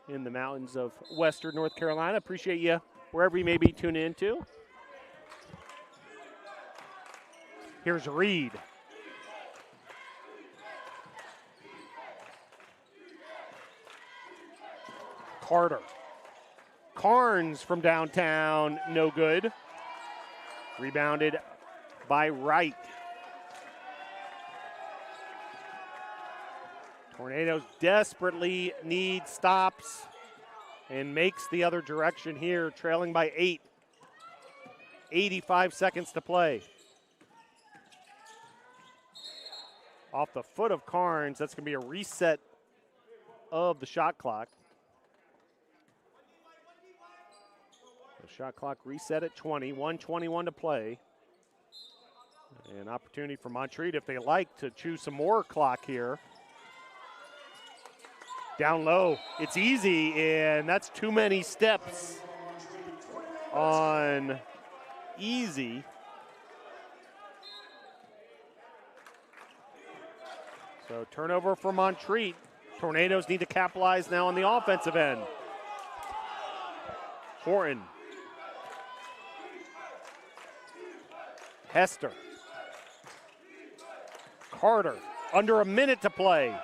S1: in the mountains of western North Carolina. Appreciate you wherever you may be tuning into. Here's Reed. Carter. Carnes from downtown, no good. Rebounded by Wright. Tornadoes desperately need stops and makes the other direction here, trailing by 8. 85 seconds to play. Off the foot of Carnes, that's going to be a reset of the shot clock. The shot clock reset at 20, 1:21 to play. An opportunity for Montreat, if they like, to choose some more clock here. Down low, it's easy, and that's too many steps on Easy. So turnover for Montreat. Tornadoes need to capitalize now on the offensive end. Horton. Hester. Carter, under a minute to play.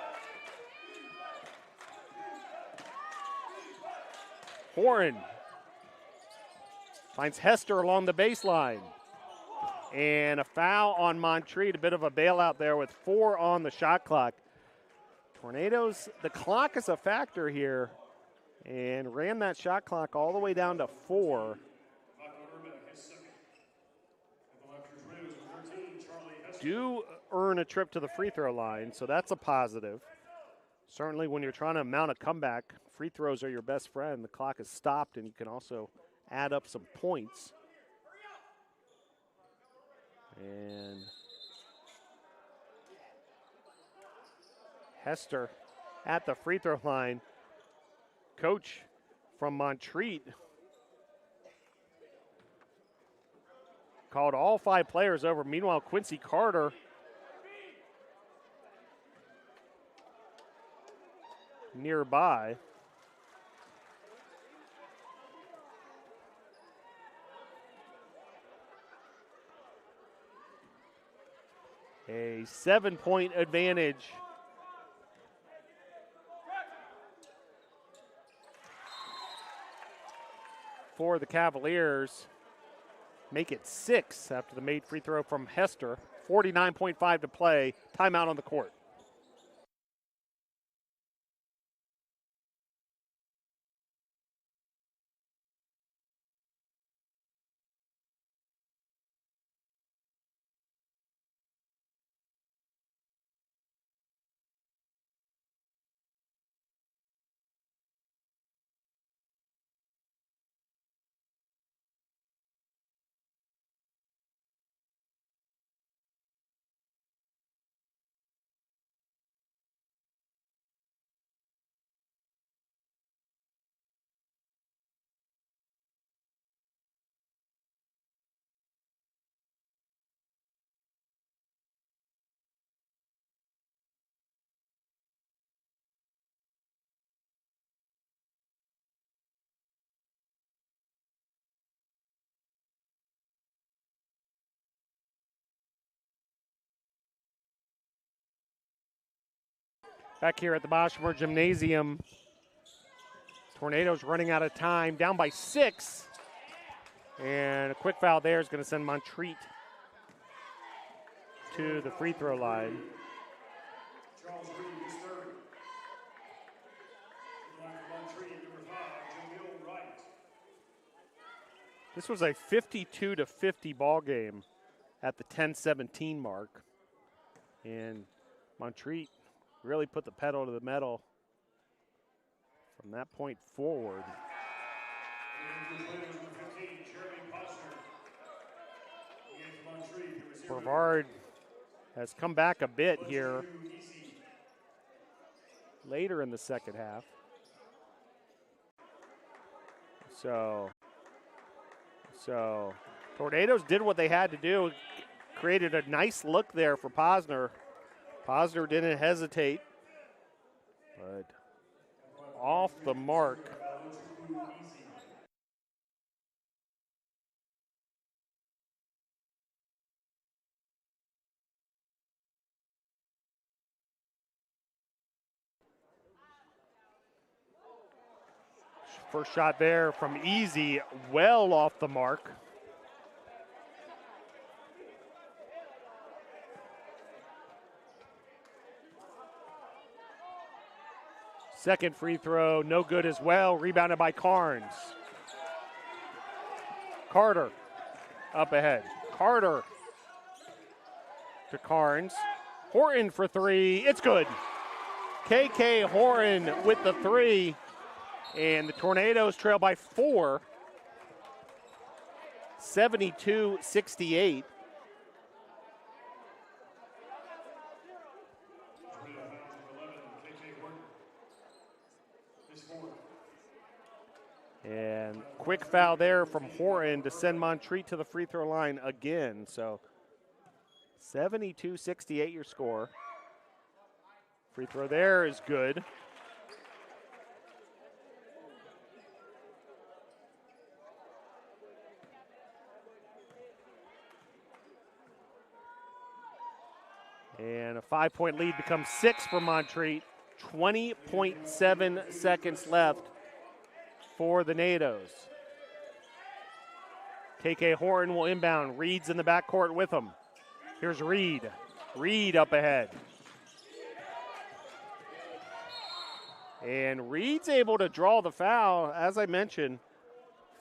S1: Horton finds Hester along the baseline. And a foul on Montreat, a bit of a bailout there with 4 on the shot clock. Tornadoes, the clock is a factor here, and ran that shot clock all the way down to 4. Do earn a trip to the free throw line, so that's a positive. Certainly when you're trying to mount a comeback, free throws are your best friend. The clock is stopped, and you can also add up some points. And Hester at the free throw line. Coach from Montreat called all 5 players over. Meanwhile, Quincy Carter nearby. A 7-point advantage for the Cavaliers. Make it 6 after the made free throw from Hester. 49.5 to play. Timeout on the court. Back here at the Boschmer Gymnasium, Tornadoes running out of time, down by 6. And a quick foul there is going to send Montreat to the free throw line.
S2: Charles Reed is third. Montreat, number 5, Jamil Wright.
S1: This was a 52-50 ball game at the 10-17 mark. And Montreat really put the pedal to the metal from that point forward. Brevard has come back a bit here later in the second half. So Tornadoes did what they had to do, created a nice look there for Posner. Posner didn't hesitate, but off the mark. First shot there from Easy, well off the mark. Second free throw, no good as well. Rebounded by Carnes. Carter up ahead. Carter to Carnes. Horton for 3. It's good. KK Horton with the 3. And the Tornadoes trail by 4. 72-68. And quick foul there from Horton to send Montreat to the free throw line again. So 72-68 your score. Free throw there is good. And a 5-point lead becomes 6 for Montreat. 20.7 seconds left for the NATOs. KK Horton will inbound. Reed's in the backcourt with him. Here's Reed. Reed up ahead. And Reed's able to draw the foul. As I mentioned,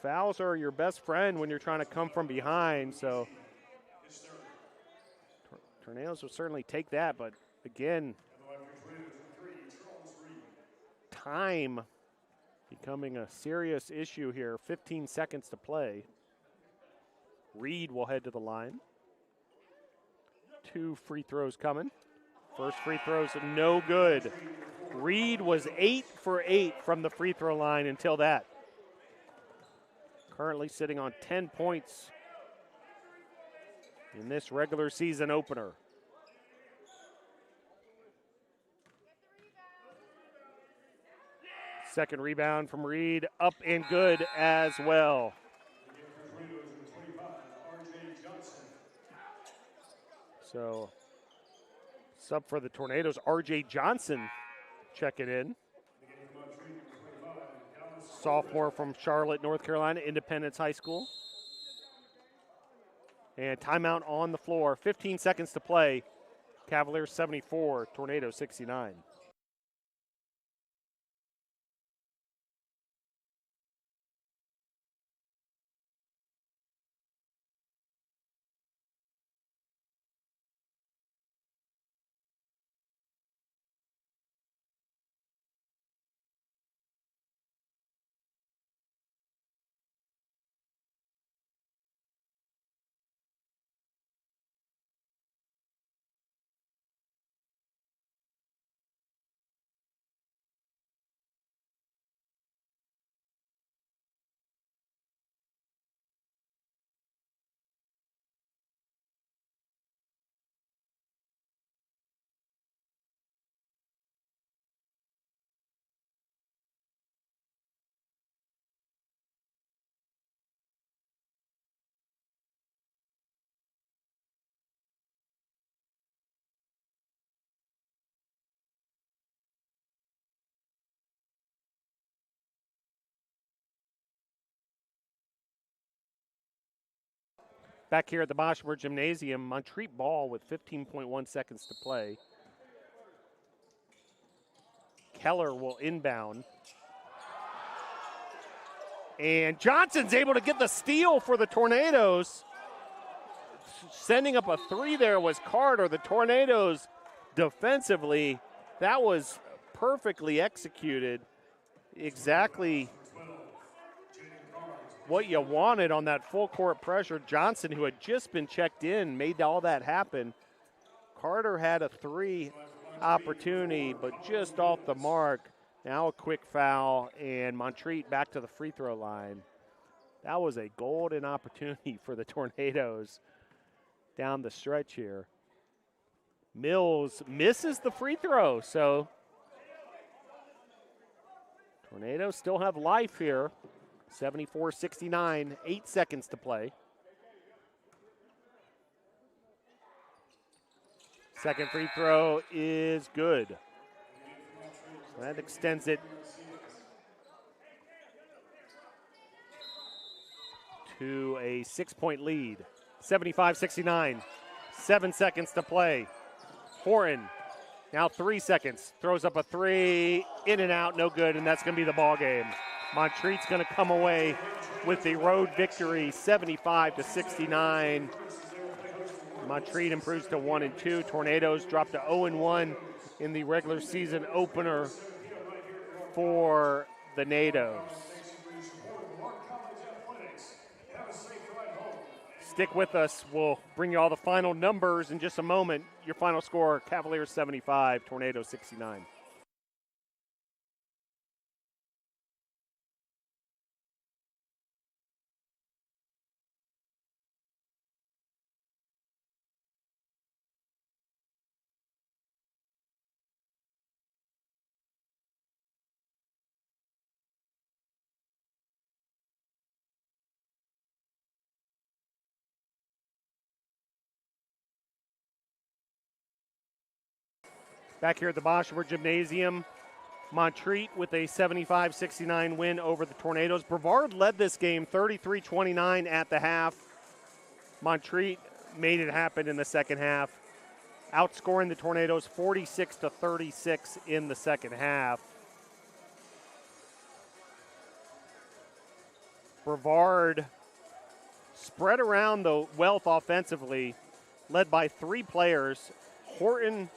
S1: fouls are your best friend when you're trying to come from behind. So Tornadoes will certainly take that. But again, time becoming a serious issue here. 15 seconds to play. Reed will head to the line. 2 free throws coming. First free throw's no good. Reed was 8 for 8 from the free throw line until that. Currently sitting on 10 points in this regular season opener. Second rebound from Reed, up and good as well. So, sub for the Tornadoes, R.J. Johnson checking in. Sophomore from Charlotte, North Carolina, Independence High School. And timeout on the floor. 15 seconds to play. Cavaliers 74, Tornadoes 69. Back here at the Boschberg Gymnasium, Montreat ball with 15.1 seconds to play. Keller will inbound. And Johnson's able to get the steal for the Tornadoes. Sending up a 3 there was Carter. The Tornadoes defensively, that was perfectly executed. Exactly what you wanted on that full court pressure. Johnson, who had just been checked in, made all that happen. Carter had a 3 opportunity, but just off the mark. Now a quick foul, and Montreat back to the free throw line. That was a golden opportunity for the Tornadoes down the stretch here. Mills misses the free throw, so Tornadoes still have life here. 74-69, 8 seconds to play. Second free throw is good. So that extends it to a 6-point lead. 75-69, 7 seconds to play. Horton, now 3 seconds, throws up a 3, in and out, no good, and that's going to be the ball game. Montreat's going to come away with the road victory, 75-69. Montreat improves to 1-2. Tornadoes drop to 0-1 in the regular season opener for the Nados. Stick with us. We'll bring you all the final numbers in just a moment. Your final score, Cavaliers 75, Tornadoes 69. Back here at the Boschberg Gymnasium, Montreat with a 75-69 win over the Tornadoes. Brevard led this game 33-29 at the half. Montreat made it happen in the second half, outscoring the Tornadoes 46-36 in the second half. Brevard spread around the wealth offensively, led by three players, Horton,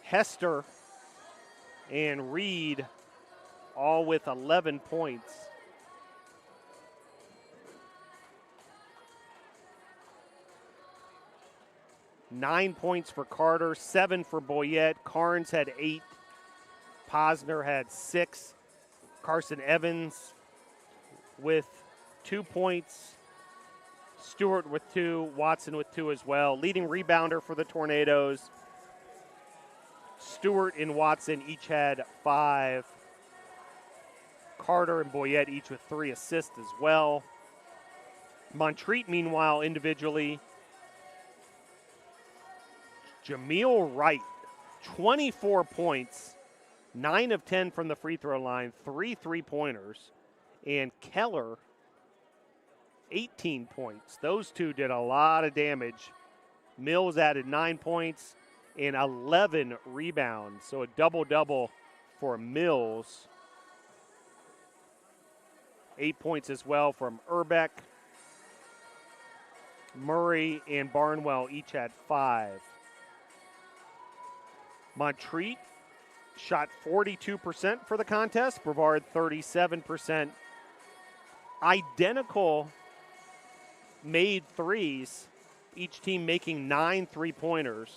S1: Hester, and Reed, all with 11 points. Nine points for Carter, 7 for Boyette. Carnes had 8. Posner had 6. Carson Evans with 2 points. Stewart with 2. Watson with 2 as well. Leading rebounder for the Tornadoes. Stewart and Watson each had 5. Carter and Boyette each with 3 assists as well. Montreat, meanwhile, individually, Jameel Wright, 24 points, 9 of 10 from the free throw line, 3 3-pointers. And Keller, 18 points. Those two did a lot of damage. Mills added 9 points and 11 rebounds. So a double-double for Mills. 8 points as well from Urbeck. Murray and Barnwell each had 5. Montreat shot 42% for the contest. Brevard 37%. Identical made threes, each team making 9 3-pointers.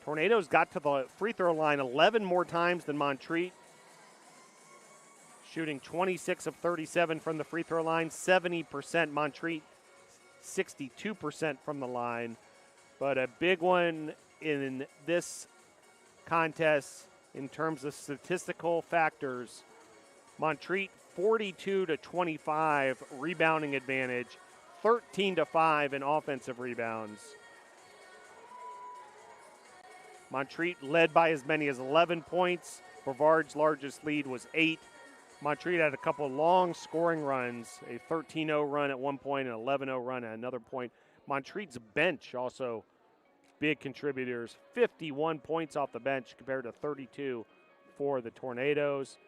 S1: Tornadoes got to the free throw line 11 more times than Montreat, shooting 26 of 37 from the free throw line, 70%. Montreat 62% from the line. But a big one in this contest in terms of statistical factors, Montreat 42-25 rebounding advantage, 13-5 in offensive rebounds. Montreat led by as many as 11 points. Brevard's largest lead was 8. Montreat had a couple long scoring runs, a 13-0 run at one point, an 11-0 run at another point. Montreat's bench also big contributors, 51 points off the bench compared to 32 for the Tornadoes.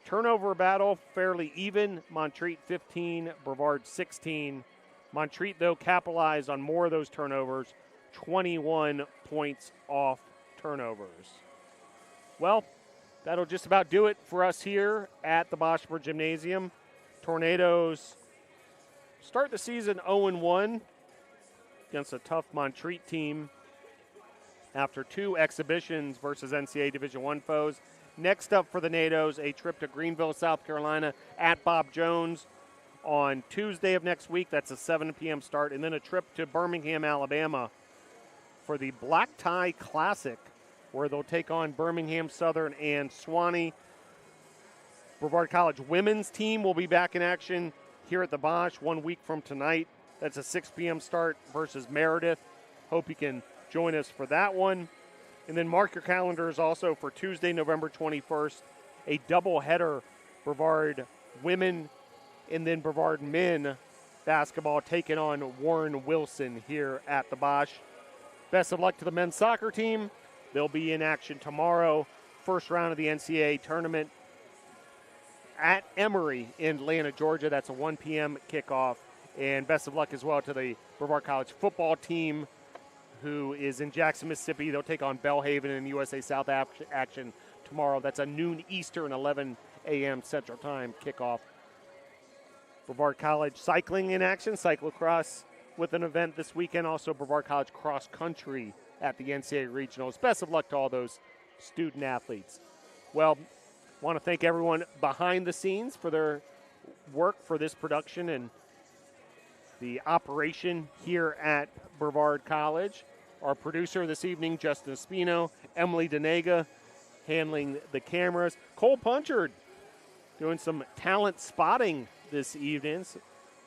S1: Turnover battle, fairly even. Montreat 15, Brevard 16. Montreat, though, capitalized on more of those turnovers, 21 points off turnovers. Well, that'll just about do it for us here at the Boschmer Gymnasium. Tornadoes start the season 0-1 against a tough Montreat team after 2 exhibitions versus NCAA Division I foes. Next up for the Nados, a trip to Greenville, South Carolina at Bob Jones on Tuesday of next week. That's a 7 p.m. start. And then a trip to Birmingham, Alabama for the Black Tie Classic, where they'll take on Birmingham Southern and Swanee. Brevard College women's team will be back in action here at the Bosch 1 week from tonight. That's a 6 p.m. start versus Meredith. Hope you can join us for that one. And then mark your calendars also for Tuesday, November 21st, a doubleheader, Brevard women and then Brevard men basketball taking on Warren Wilson here at the Bosch. Best of luck to the men's soccer team. They'll be in action tomorrow, first round of the NCAA tournament at Emory in Atlanta, Georgia. That's a 1 p.m. kickoff. And best of luck as well to the Brevard College football team, who is in Jackson, Mississippi. They'll take on Belhaven in USA South action tomorrow. That's a noon Eastern, 11 a.m. Central Time kickoff. Brevard College cycling in action, cyclocross with an event this weekend. Also Brevard College cross country at the NCAA Regionals. Best of luck to all those student athletes. Well, want to thank everyone behind the scenes for their work for this production and the operation here at Brevard College. Our producer this evening, Justin Espino, Emily Denega handling the cameras. Cole Punchard doing some talent spotting this evening. So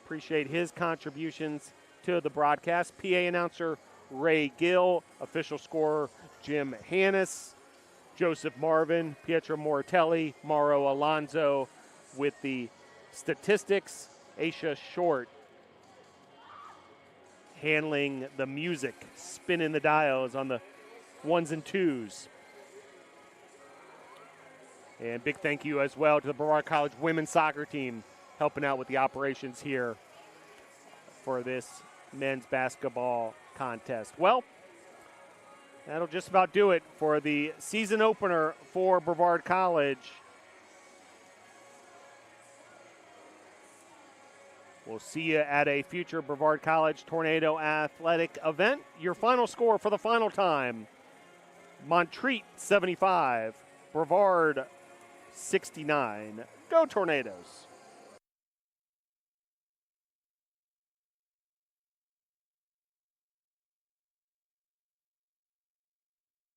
S1: appreciate his contributions to the broadcast. PA announcer Ray Gill. Official scorer, Jim Hannes. Joseph Marvin, Pietro Moratelli, Mauro Alonso with the statistics. Aisha Short handling the music, spinning the dials on the ones and twos. And big thank you as well to the Brevard College women's soccer team helping out with the operations here for this men's basketball contest. Well, that'll just about do it for the season opener for Brevard College. We'll see you at a future Brevard College Tornado Athletic event. Your final score for the final time, Montreat 75, Brevard 69. Go Tornadoes!